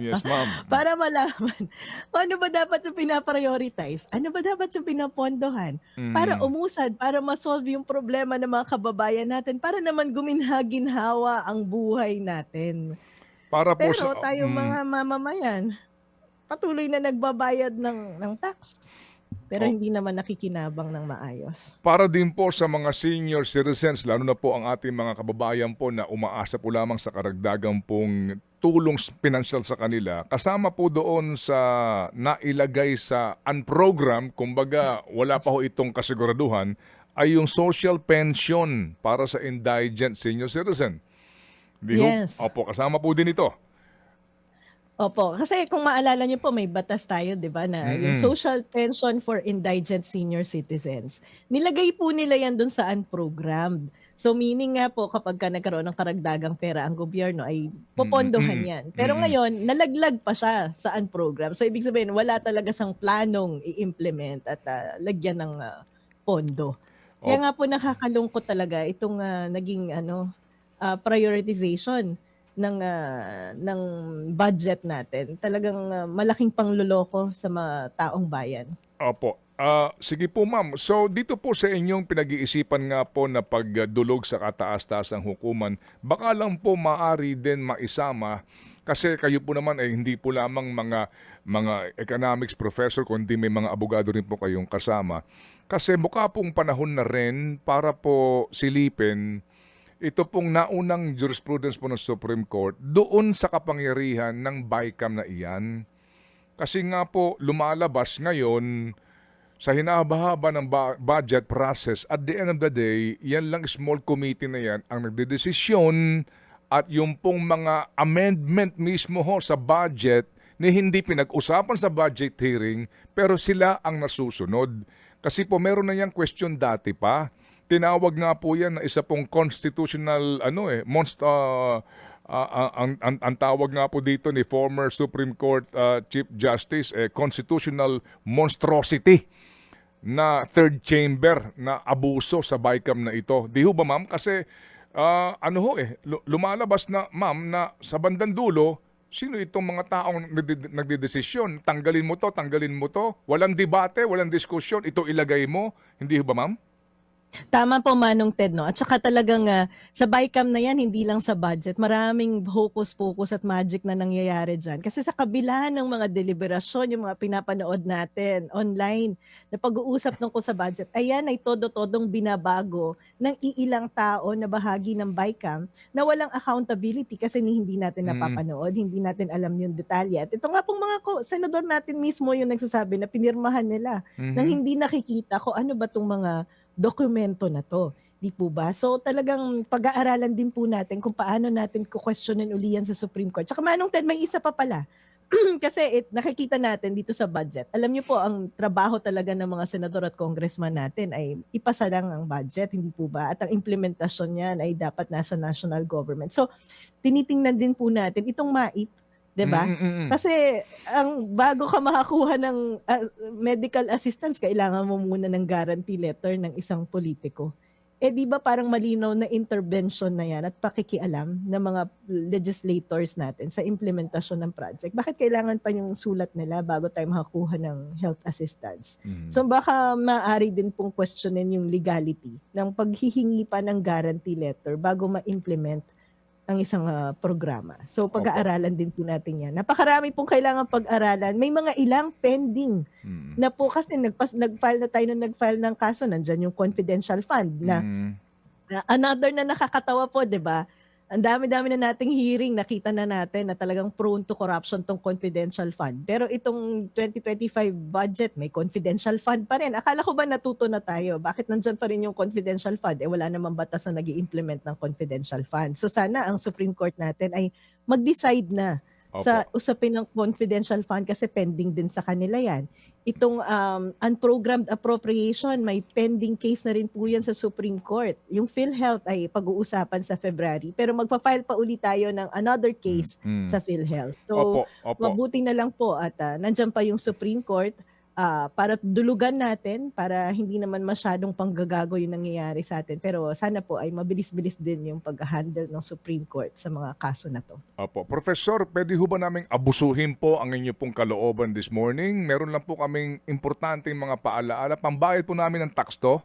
Yes, ma'am. Para malaman ano ba dapat yung pinaprioritize, ano ba dapat yung pinapondohan para umusad, para masolve yung problema ng mga kababayan natin, para naman guminha-ginhawa ang buhay natin. Para po Pero tayo mga mamamayan, patuloy na nagbabayad ng tax. Pero hindi naman nakikinabang ng maayos. Para din po sa mga senior citizens, lalo na po ang ating mga kababayan po na umaasa po lamang sa karagdagang pong tulong pinansyal sa kanila, kasama po doon sa nailagay sa unprogram, kumbaga wala pa ho itong kasiguraduhan, ay yung social pension para sa indigent senior citizen. Yes. Opo, kasama po din ito. Opo, kasi kung maalala niyo po may batas tayo 'di ba na yung Mm. social pension for indigent senior citizens. Nilagay po nila yan dun sa unprogrammed. So meaning nga po kapagka nagkaroon ng karagdagang pera ang gobyerno ay Mm, popondohan mm, yan. Pero mm. ngayon nalaglag pa siya sa unprogrammed. So ibig sabihin wala talaga siyang planong i-implement at lagyan ng pondo. Kaya Op nga po nakakalungkot talaga itong naging prioritization ng budget natin. Talagang malaking pangloloko sa mga taong bayan. Opo. Sige po ma'am. So dito po sa inyong pinag-iisipan nga po na pagdulog sa kataas-taasang hukuman, baka lang po maaari din maisama kasi kayo po naman ay hindi po lamang mga economics professor kundi may mga abogado rin po kayong kasama. Kasi mukha pong panahon na rin para po silipin ito pong naunang jurisprudence po ng Supreme Court doon sa kapangyarihan ng BICAM na iyan. Kasi nga po lumalabas ngayon sa hinahaba-haba ng budget process, at the end of the day, yan lang small committee na yan ang nagdedesisyon at yung pong mga amendment mismo ho sa budget ni hindi pinag-usapan sa budget hearing pero sila ang nasusunod. Kasi po meron na yung question dati pa. Tinawag nga po yan na isa pong constitutional ang tawag nga po dito ni former Supreme Court Chief Justice constitutional monstrosity na third chamber na abuso sa BICAM na ito. Di ho ba ma'am? Kasi lumalabas na ma'am na sa bandang dulo, sino itong mga taong nagdedesisyon? Tanggalin mo to, walang debate, walang diskusyon, ito ilagay mo. Hindi ho ba ma'am? Tama po Manong Ted, no? At saka talagang sa BICAM na yan, hindi lang sa budget, maraming hocus-pocus at magic na nangyayari dyan. Kasi sa kabila ng mga deliberasyon, yung mga pinapanood natin online na pag-uusap tungkol sa budget, ayan ay todo-todong binabago ng iilang tao na bahagi ng BICAM na walang accountability kasi hindi natin napapanood, hindi natin alam yung detalye. At ito nga pong mga senador natin mismo yung nagsasabi na pinirmahan nila nang Mhm. hindi nakikita ko ano ba tong mga dokumento na 'to, 'di po ba? So talagang pag-aaralan din po natin kung paano natin ku-questionin uli yan sa Supreme Court. Tsaka Manong Ted, may isa pa pala. Kasi nakikita natin dito sa budget. Alam niyo po ang trabaho talaga ng mga senador at congressman natin ay ipasa lang ang budget, hindi po ba? At ang implementasyon niyan ay dapat nasa national government. So tinitingnan din po natin itong MAIP, 'di ba? Mm, mm, mm. Kasi ang bago ka makakuha ng medical assistance, kailangan mo muna ng guarantee letter ng isang politiko. Eh 'di ba parang malinaw na intervention na 'yan at pakikialam ng mga legislators natin sa implementasyon ng project. Bakit kailangan pa yung sulat nila bago tayo makakuha ng health assistance? Mhm. So baka maaari din pong questionin yung legality ng paghihingi pa ng guarantee letter bago ma-implement ang isang programa. So Opo. pag-aaralan din po natin 'yan. Napakarami pong kailangang pag-aralan. May mga ilang pending Mm. na po kasi nag-file na tayo nung nag-file ng kaso, nandiyan yung confidential fund na Mm. another na nakakatawa po, 'di ba? Ang dami-dami na nating hearing, nakita na natin na talagang prone to corruption tong confidential fund. Pero itong 2025 budget, may confidential fund pa rin. Akala ko ba natuto na tayo? Bakit nandyan pa rin yung confidential fund? Eh wala namang batas na nag-i-implement ng confidential fund. So sana ang Supreme Court natin ay mag-decide na sa Opo. usapin ng confidential fund kasi pending din sa kanila yan. Itong unprogrammed appropriation, may pending case na rin po yan sa Supreme Court. Yung PhilHealth ay pag-uusapan sa February, pero magpa-file pa ulit tayo ng another case Mm. sa PhilHealth. So, Opo, opo. mabuti na lang po at nandyan pa yung Supreme Court para dulugan natin, para hindi naman masyadong panggagago yung nangyayari sa atin. Pero sana po ay mabilis-bilis din yung pag-handle ng Supreme Court sa mga kaso na to. Opo. Professor, pwede ho ba naming abusuhin po ang inyo pong kalooban this morning? Meron lang po kaming importanteng mga paalaala. Pambayad po namin ng tax to.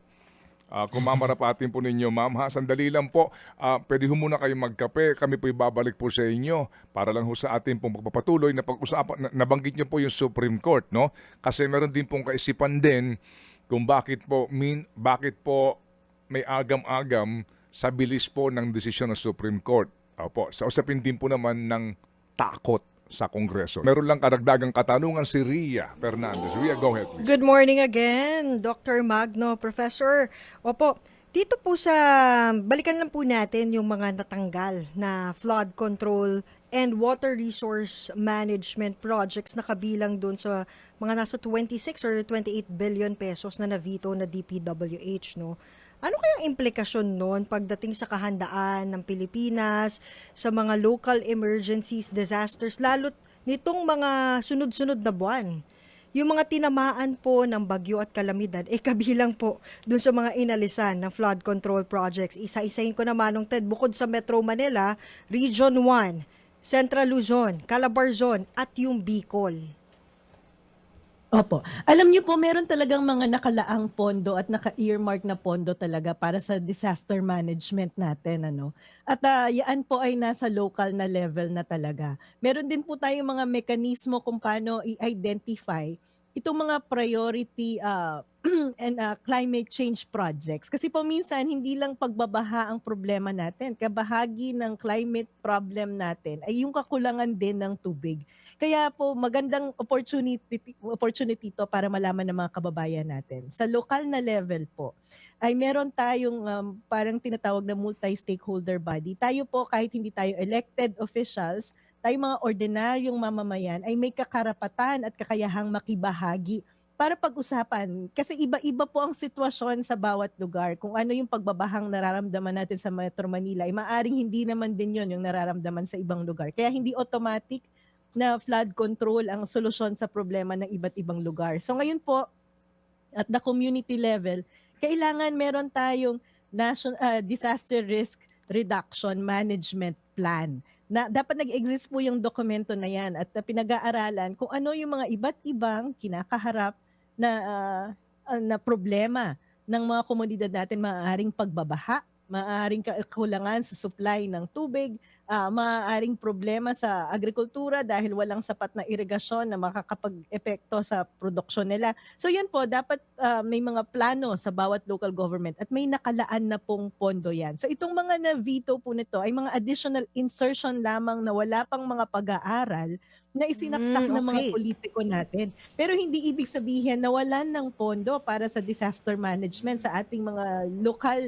Kung mamarapatin po ninyo, ma'am, ha? Sandali lang po. Pwede ho muna kayong magkape. Kami po ibabalik po sa inyo para lang ho sa ating pong pagpapatuloy na pag-usapan. Nabanggit niyo po yung Supreme Court, no? Kasi meron din pong kaisipan din kung bakit po may agam-agam sa bilis po ng desisyon ng Supreme Court. Opo, sa usapin din po naman ng takot sa Kongreso. Meron lang karagdagang katanungan si Ria Fernandez. Ria, go ahead please. Good morning again, Dr. Magno, Professor. Opo, dito po balikan lang po natin yung mga natanggal na flood control and water resource management projects na kabilang dun sa mga nasa 26 or 28 billion pesos na na-veto na DPWH, no? Ano kayang implikasyon nun pagdating sa kahandaan ng Pilipinas sa mga local emergencies, disasters, lalo nitong mga sunod-sunod na buwan? Yung mga tinamaan po ng bagyo at kalamidad, kabilang po dun sa mga inalisan ng flood control projects. Isa-isahin ko naman nung Ted, bukod sa Metro Manila, Region 1, Central Luzon, Calabarzon, at yung Bicol. Opo. Alam niyo po, meron talagang mga nakalaang pondo at naka-earmark na pondo talaga para sa disaster management natin, ano. At yan po ay nasa local na level na talaga. Meron din po tayong mga mekanismo kung paano i-identify itong mga priority and climate change projects. Kasi po minsan, hindi lang pagbabaha ang problema natin. Kabahagi ng climate problem natin ay yung kakulangan din ng tubig. Kaya po magandang opportunity to para malaman ng mga kababayan natin. Sa lokal na level po, ay meron tayong parang tinatawag na multi-stakeholder body. Tayo po kahit hindi tayo elected officials, tayo mga ordinaryong mamamayan ay may kakarapatan at kakayahang makibahagi para pag-usapan. Kasi iba-iba po ang sitwasyon sa bawat lugar. Kung ano yung pagbabahang nararamdaman natin sa Metro Manila, ay maaring hindi naman din yon yung nararamdaman sa ibang lugar. Kaya hindi automatic na flood control ang solusyon sa problema ng iba't ibang lugar. So ngayon po, at the community level, kailangan meron tayong disaster risk reduction management plan. Na dapat nag-exist po yung dokumento na yan at pinag-aaralan kung ano yung mga iba't ibang kinakaharap na problema ng mga komunidad natin, maaaring pagbabaha, maaaring kakulangan sa supply ng tubig, maaaring problema sa agrikultura dahil walang sapat na irigasyon na makakapag-epekto sa produksyon nila. So yan po, dapat may mga plano sa bawat local government at may nakalaan na pong pondo yan. So itong mga na-veto po nito ay mga additional insertion lamang na wala pang mga pag-aaral na isinaksak ng mga Okay. politiko natin. Pero hindi ibig sabihin na wala ng pondo para sa disaster management sa ating mga lokal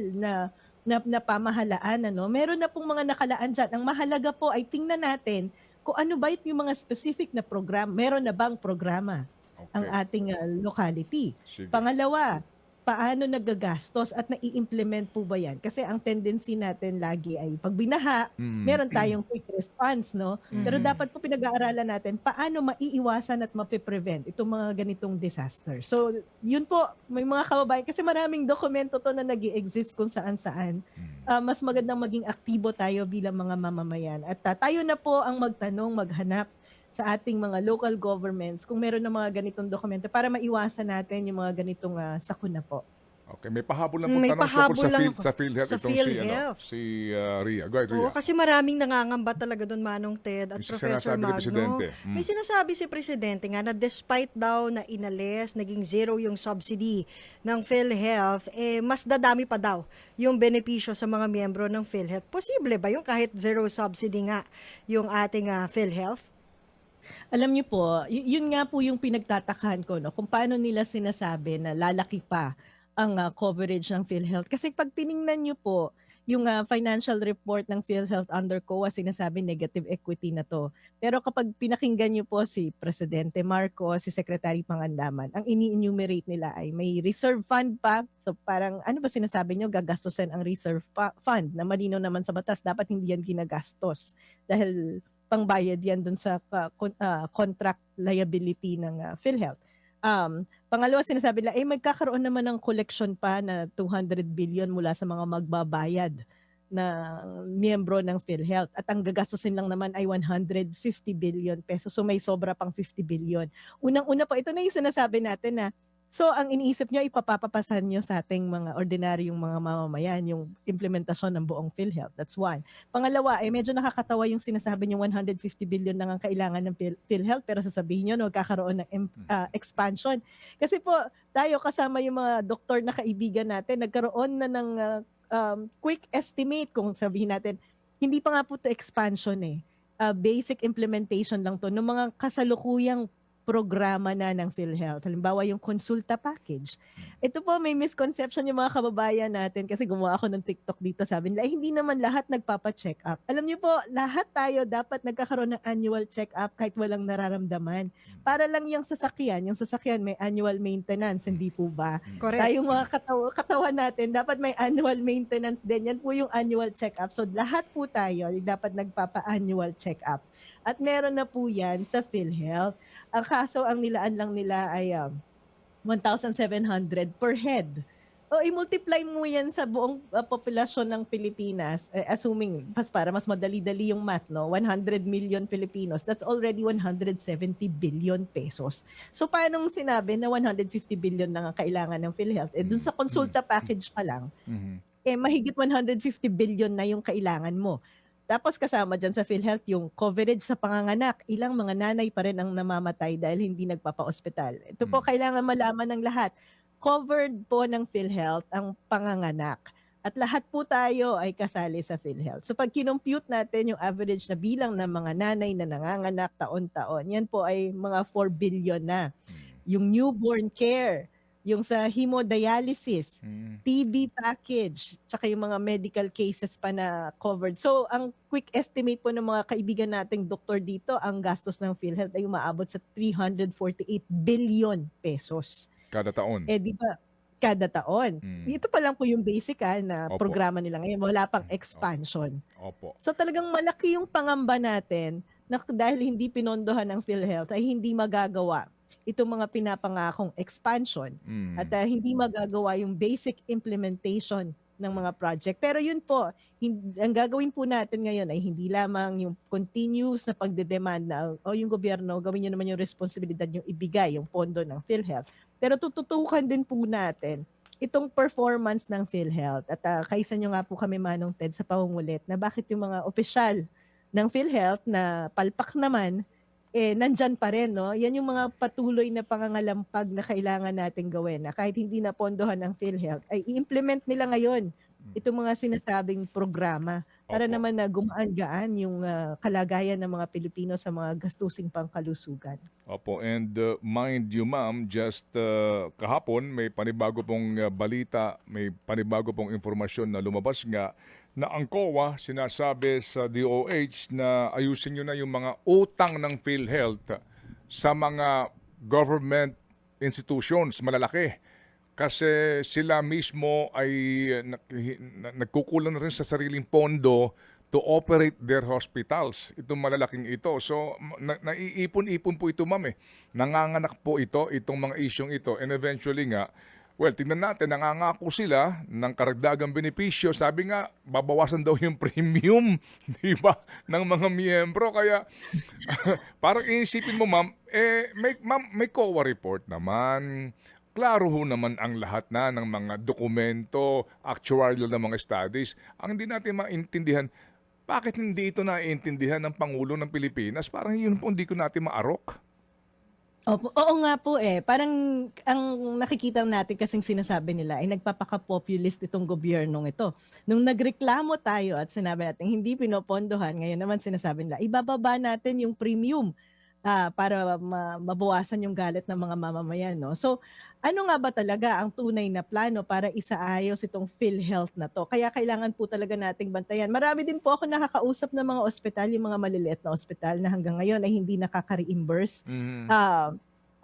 na pamahalaan, ano. Meron na pong mga nakalaan diyan. Ang mahalaga po ay tingnan natin kung ano ba yung mga specific na program. Meron na bang programa ang Okay. ating locality? Sige. Pangalawa, paano nagagastos at nai-implement po ba yan? Kasi ang tendency natin lagi ay pag binaha, meron tayong quick response, no? Pero dapat po pinag-aaralan natin paano maiiwasan at mapiprevent itong mga ganitong disaster. So, yun po, may mga kababayan, kasi maraming dokumento to na nag-i-exist kung saan-saan. Mas magandang maging aktibo tayo bilang mga mamamayan. At tayo na po ang magtanong, maghanap sa ating mga local governments kung meron ng mga ganitong dokumento para maiwasan natin yung mga ganitong sakuna po. Okay, may pahabol lang po May tanong tungkol pahabol lang ako. sa PhilHealth Sa itong PhilHealth. si Ria. Go ahead, Oo, Ria. kasi maraming nangangamba talaga doon, Manong Ted at Yung Professor sinasabi ni Magno. Presidente. May sinasabi si Presidente nga na despite daw na inalis, naging zero yung subsidy ng PhilHealth, mas dadami pa daw yung benepisyo sa mga miyembro ng PhilHealth. Posible ba yung kahit zero subsidy nga yung ating PhilHealth? Alam niyo po, yun nga po yung pinagtatakahan ko, no, kung paano nila sinasabi na lalaki pa ang coverage ng PhilHealth. Kasi pag tiningnan niyo po, yung financial report ng PhilHealth under COA, sinasabi negative equity na to. Pero kapag pinakinggan niyo po si Presidente Marcos, si Secretary Pangandaman, ang ini-enumerate nila ay may reserve fund pa. So parang ano ba sinasabi niyo, gagastusin ang reserve fund na malinaw naman sa batas, dapat hindi yan ginagastos. Dahil pangbayad yan dun sa contract liability ng PhilHealth. Pangalawa, sinasabi nila, magkakaroon naman ng collection pa na 200 billion mula sa mga magbabayad na miyembro ng PhilHealth. At ang gagastusin lang naman ay 150 billion pesos. So may sobra pang 50 billion. Unang-una po, ito na yung sinasabi natin na so ang iniisip nyo, ipapapasan nyo sa ating mga ordinaryong mga mamamayan yung implementasyon ng buong PhilHealth. That's one. Pangalawa, medyo nakakatawa yung sinasabi nyo 150 billion lang ang kailangan ng PhilHealth, pero sasabihin nyo, magkakaroon ng expansion. Kasi po, tayo kasama yung mga doktor na kaibigan natin, nagkaroon na ng quick estimate kung sabihin natin, hindi pa nga po to expansion basic implementation lang to ng mga kasalukuyang programa na ng PhilHealth. Halimbawa yung konsulta package. Ito po may misconception yung mga kababayan natin kasi gumawa ako ng TikTok dito. Sabi nila, hindi naman lahat nagpapa-check up. Alam niyo po, lahat tayo dapat nagkakaroon ng annual check up kahit walang nararamdaman. Para lang yung sasakyan may annual maintenance, hindi po ba? Correct. Tayong mga katawan natin, dapat may annual maintenance din. Yan po yung annual check up. So lahat po tayo dapat nagpapa-annual check up. At meron na po yan sa PhilHealth. Ang kaso, ang nilaan lang nila ay 1,700 per head. O i-multiply mo yan sa buong populasyon ng Pilipinas, assuming, para mas madali-dali yung math, no? 100 million Filipinos, that's already 170 billion pesos. So paano sinabi na 150 billion lang ang kailangan ng PhilHealth? Dun sa konsulta package pa lang, mahigit 150 billion na yung kailangan mo. Tapos kasama dyan sa PhilHealth yung coverage sa panganganak. Ilang mga nanay pa rin ang namamatay dahil hindi nagpapa-ospital. Ito po kailangan malaman ng lahat. Covered po ng PhilHealth ang panganganak. At lahat po tayo ay kasali sa PhilHealth. So pag kinompute natin yung average na bilang ng mga nanay na nanganganak taon-taon, yan po ay mga 4 billion na. Yung newborn care, yung sa hemodialysis, TB package, tsaka yung mga medical cases pa na covered. So, ang quick estimate po ng mga kaibigan nating doktor dito, ang gastos ng PhilHealth ay umaabot sa 348 billion pesos. Kada taon. Di ba? Kada taon. Ito pa lang po yung basic na Opo. programa nila ngayon. Wala pang expansion. Opo. So, talagang malaki yung pangamba natin na dahil hindi pinondohan ng PhilHealth ay hindi magagawa itong mga pinapangakong expansion at hindi magagawa yung basic implementation ng mga project. Pero yun po, ang gagawin po natin ngayon ay hindi lamang yung continuous na pagdedemand na yung gobyerno, gawin nyo naman yung responsibilidad yung ibigay, yung pondo ng PhilHealth. Pero tututukan din po natin itong performance ng PhilHealth. At kaisa nyo nga po kami, Manong Ted, sa pangungulit na bakit yung mga opisyal ng PhilHealth na palpak naman, nandyan pa rin, no? Yan yung mga patuloy na pangangalampag na kailangan natin gawin na kahit hindi na pondohan ng PhilHealth, ay i-implement nila ngayon itong mga sinasabing programa para Opo. naman na gumaan-gaan yung kalagayan ng mga Pilipino sa mga gastusing pangkalusugan. Opo, and mind you ma'am, just kahapon may panibago pong balita, may panibago pong informasyon na lumabas nga na ang COA sinasabi sa DOH na ayusin nyo na yung mga utang ng PhilHealth sa mga government institutions malalaki. Kasi sila mismo ay nagkukulang na rin sa sariling pondo to operate their hospitals. Itong malalaking ito. So, naiipon-ipon po ito, ma'am. Nanganganak po itong mga isyong ito. And eventually nga, well, tingnan natin, nangangako sila ng karagdagang benepisyo. Sabi nga, babawasan daw yung premium, di ba, ng mga miyembro. Kaya, parang iisipin mo, ma'am, may COA report naman. Klaro ho naman ang lahat na ng mga dokumento, actuarial ng mga studies. Ang hindi natin maintindihan, bakit hindi ito naiintindihan ng Pangulo ng Pilipinas? Parang yun po hindi ko natin maarok. Oo nga po Parang ang nakikita natin kasing sinasabi nila ay nagpapaka-populist itong gobyernong ito. Nung nagreklamo tayo at sinabi natin hindi pinopondohan, ngayon naman sinasabi nila, ibababa natin yung premium para mabawasan yung galit ng mga mamamayan. No? So ano nga ba talaga ang tunay na plano para isaayos itong PhilHealth na to? Kaya kailangan po talaga nating bantayan. Marami din po ako nakakausap ng mga ospital, yung mga maliliit na ospital na hanggang ngayon ay hindi nakaka-reimburse.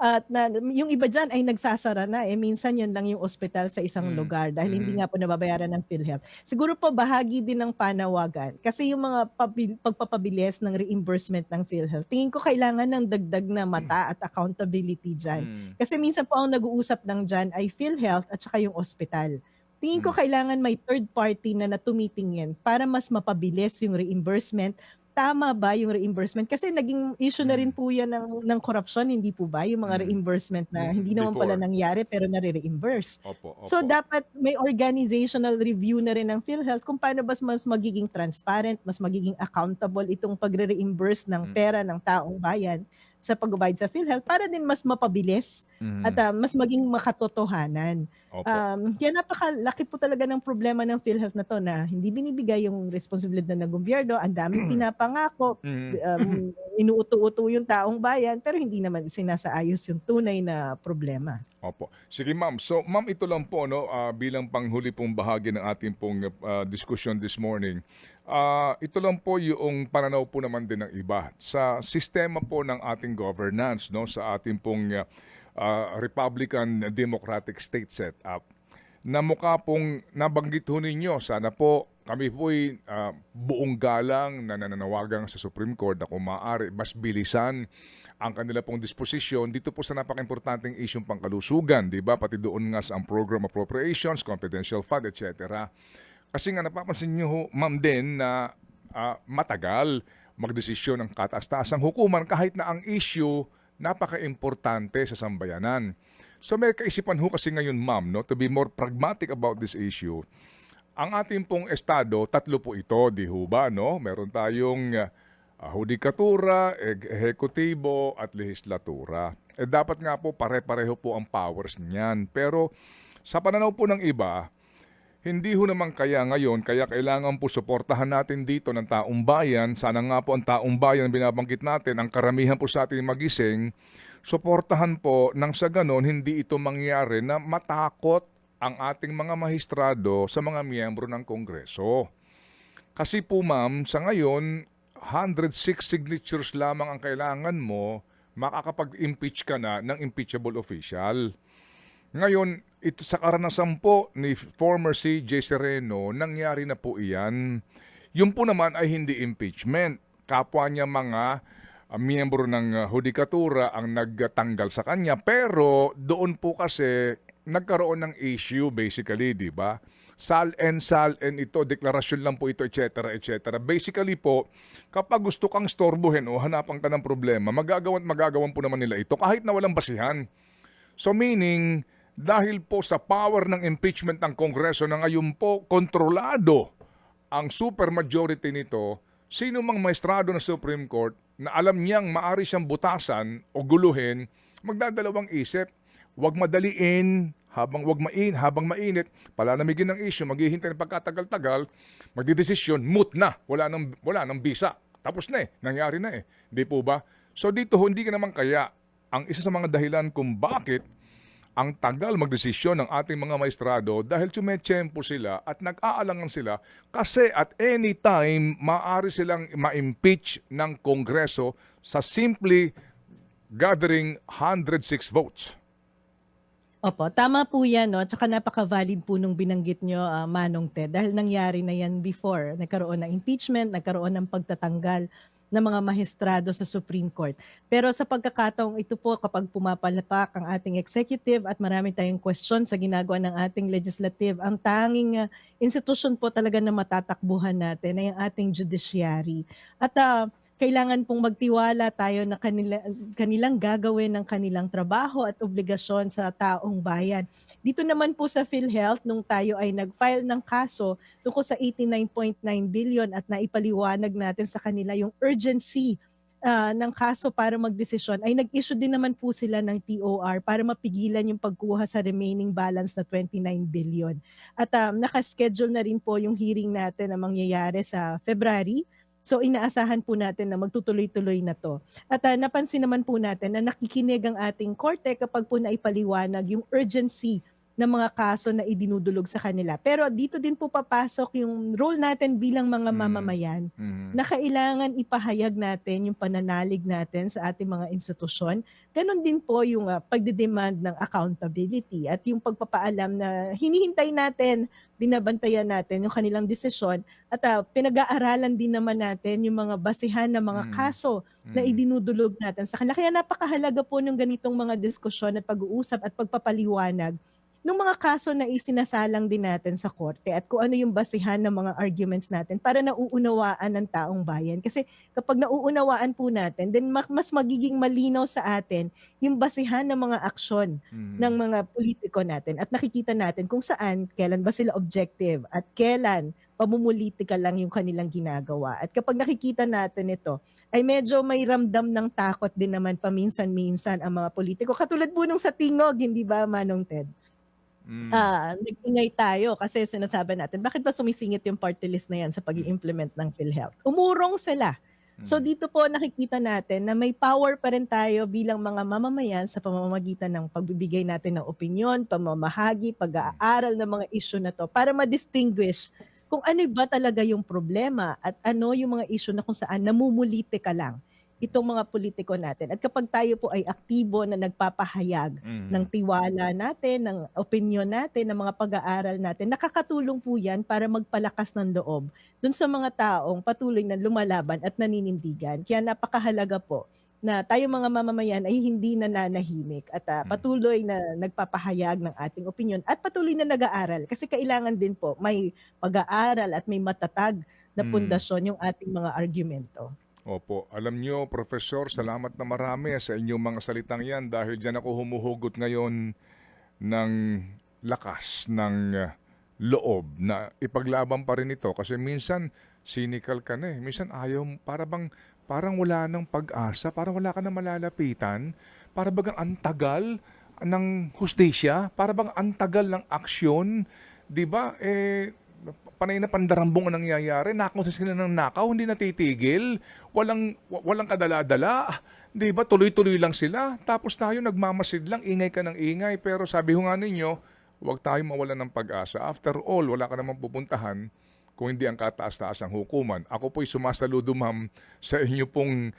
At yung iba dyan ay nagsasara na. Minsan yan lang yung ospital sa isang lugar dahil hindi nga po nababayaran ng PhilHealth. Siguro po bahagi din ng panawagan kasi yung mga pagpapabilis ng reimbursement ng PhilHealth, tingin ko kailangan ng dagdag na mata at accountability dyan. Kasi minsan po ang nag-uusap ng dyan ay PhilHealth at saka yung ospital. Tingin ko kailangan may third party na tumitingin para mas mapabilis yung reimbursement. Tama ba yung reimbursement? Kasi naging issue na rin po yan ng corruption, hindi po ba? Yung mga reimbursement na hindi naman pala nangyari pero nare-reimburse. Opo. So dapat may organizational review na rin ng PhilHealth kung paano ba mas magiging transparent, mas magiging accountable itong pagre-reimburse ng pera ng taong bayan sa pagbabayad sa PhilHealth para din mas mapabilis at mas maging makatotohanan. Opo. Kaya napakalaki po talaga ng problema ng PhilHealth na 'to na hindi binibigay yung responsibilidad ng gobyerno, ang daming pinapangako, Mhm. inuuto-uto yung taong bayan pero hindi naman sinasaayos yung tunay na problema. Opo. Sige ma'am. So ma'am, ito lang po no, bilang panghuli pong bahagi ng ating pong discussion this morning. Ito lang po yung pananaw po naman din ng iba sa sistema po ng ating governance no, sa ating pong Republican Democratic State setup na mukha pong nabanggit ho ninyo. Sana po kami po'y buong galang na nananawagan sa Supreme Court na kung maaari mas bilisan ang kanila pong disposisyon dito po sa napaka-importanteng isyong pangkalusugan, di ba? Pati doon nga sa ang program appropriations, confidential fund, etc. Kasi nga napapansin niyo ho, ma'am din na matagal magdesisyon ng kataas-taasang hukuman kahit na ang issue napaka-importante sa sambayanan. So may kaisipan ho kasi ngayon ma'am, no, to be more pragmatic about this issue. Ang ating pong estado, tatlo po ito, di ho ba, no? Meron tayong hudikatura, ehekutibo at lehislatura. Dapat nga po pare-pareho po ang powers niyan. Pero sa pananaw po ng iba, hindi ho naman kaya ngayon, kaya kailangan po suportahan natin dito ng taong bayan. Sana nga po ang taong bayan binabanggit natin, ang karamihan po sa ating magising, suportahan po nang sa ganon hindi ito mangyari na matakot ang ating mga mahistrado sa mga miyembro ng Kongreso. Kasi po ma'am, sa ngayon, 106 signatures lamang ang kailangan mo, makakapag-impeach ka na ng impeachable official. Ngayon, ito sa karanasan po ni former CJ Sereno, nangyari na po iyan. Yung po naman ay hindi impeachment. Kapwa niya mga miyembro ng hudikatura ang nagtanggal sa kanya. Pero doon po kasi nagkaroon ng issue basically, di ba? Sal-en ito, deklarasyon lang po ito, etc. etc. Basically po, kapag gusto kang storbohin o hanapan ka ng problema, magagawan po naman nila ito kahit na walang basihan. So meaning, dahil po sa power ng impeachment ng Kongreso na ngayon po kontrolado ang supermajority nito, sino mang maestrado ng Supreme Court na alam niyang maari siyang butasan o guluhin, magdadalawang isip. Huwag madaliin, habang mainit, palanamigin ng issue, maghihintay ng pagkatagal-tagal, magdidesisyon, moot na, wala nang bisa. Tapos na nangyari na Di po ba? So dito, hindi ka naman kaya, ang isa sa mga dahilan kung bakit ang tagal magdesisyon ng ating mga maestrado dahil tumetsyempo sila at nag-aalangan sila kasi at any time maaari silang ma-impeach ng Kongreso sa simply gathering 106 votes. Opo, tama po yan, no? Tsaka napaka-valid po nung binanggit nyo, Manong Ted, dahil nangyari na yan before. Nagkaroon ng impeachment, nagkaroon ng pagtatanggal ng mga mahistrado sa Supreme Court. Pero sa pagkakataong ito po, kapag pumapalapak ang ating executive at marami tayong question sa ginagawa ng ating legislative, ang tanging institusyon po talaga na matatakbuhan natin ay ang ating judiciary. At kailangan pong magtiwala tayo na kanilang gagawin ng kanilang trabaho at obligasyon sa taong bayan. Dito naman po sa PhilHealth, nung tayo ay nag-file ng kaso tungkol sa 89.9 billion at naipaliwanag natin sa kanila yung urgency ng kaso para magdesisyon, ay nag-issue din naman po sila ng TOR para mapigilan yung pagkuha sa remaining balance na 29 billion. At nakaschedule na rin po yung hearing natin na mangyayari sa February. So inaasahan po natin na magtutuloy-tuloy na to. At napansin naman po natin na nakikinig ang ating korte kapag po naipaliwanag yung urgency ng mga kaso na idinudulog sa kanila. Pero dito din po papasok yung role natin bilang mga mamamayan na kailangan ipahayag natin yung pananalig natin sa ating mga institusyon. Ganon din po yung pagdedemand ng accountability at yung pagpapaalam na hinihintay natin, binabantayan natin yung kanilang desisyon at pinag-aaralan din naman natin yung mga basihan ng mga kaso na idinudulog natin sa kanila. Kaya napakahalaga po ng ganitong mga diskusyon at pag-uusap at pagpapaliwanag nung mga kaso na isinasalang din natin sa korte at kung ano yung basihan ng mga arguments natin para nauunawaan ng taong bayan. Kasi kapag nauunawaan po natin, then mas magiging malinaw sa atin yung basihan ng mga aksyon ng Mhm. mga politiko natin at nakikita natin kung saan, kailan ba sila objective at kailan pamumulitika lang yung kanilang ginagawa. At kapag nakikita natin ito, ay medyo may ramdam ng takot din naman paminsan-minsan ang mga politiko. Katulad po nung sa Tingog, hindi ba, Manong Ted? Mm. Nag-ingay tayo kasi sinasabi natin, bakit ba sumisingit yung party list na yan sa pag-i-implement ng PhilHealth? Umurong sila. So Mm. dito po nakikita natin na may power pa rin tayo bilang mga mamamayan sa pamamagitan ng pagbibigay natin ng opinyon, pamamahagi, pag-aaral ng mga issue na to para ma-distinguish kung ano ba talaga yung problema at ano yung mga issue na kung saan namumulite ka lang itong mga politiko natin. At kapag tayo po ay aktibo na nagpapahayag ng Mhm. tiwala natin, ng opinyon natin, ng mga pag-aaral natin, nakakatulong po yan para magpalakas ng loob dun sa mga taong patuloy na lumalaban at naninindigan. Kaya napakahalaga po na tayo mga mamamayan ay hindi nananahimik at patuloy na nagpapahayag ng ating opinyon at patuloy na nag-aaral. Kasi kailangan din po may pag-aaral at may matatag na Mm. pundasyon yung ating mga argumento. Opo. Alam nyo, Professor, salamat na marami sa inyong mga salitang yan dahil dyan ako humuhugot ngayon ng lakas, ng loob na ipaglaban pa rin ito. Kasi minsan, cynical ka na eh. Minsan ayaw, parang wala ng pag-asa, parang wala ka na malalapitan, para bang ang tagal ng hustisya, para bang ang tagal ng aksyon, di ba? Panay na pandarambong ang nangyayari, nakaw sila ng nakaw, hindi natitigil, walang kadala-dala, di ba? Tuloy-tuloy lang sila, tapos tayo nagmamasid lang, ingay ka ng ingay, pero sabi ho nga ninyo, huwag tayo mawalan ng pag-asa. After all, wala ka namang pupuntahan kung hindi ang kataas-taas ang hukuman. Ako po'y sumasaludo, ma'am, sa inyo pong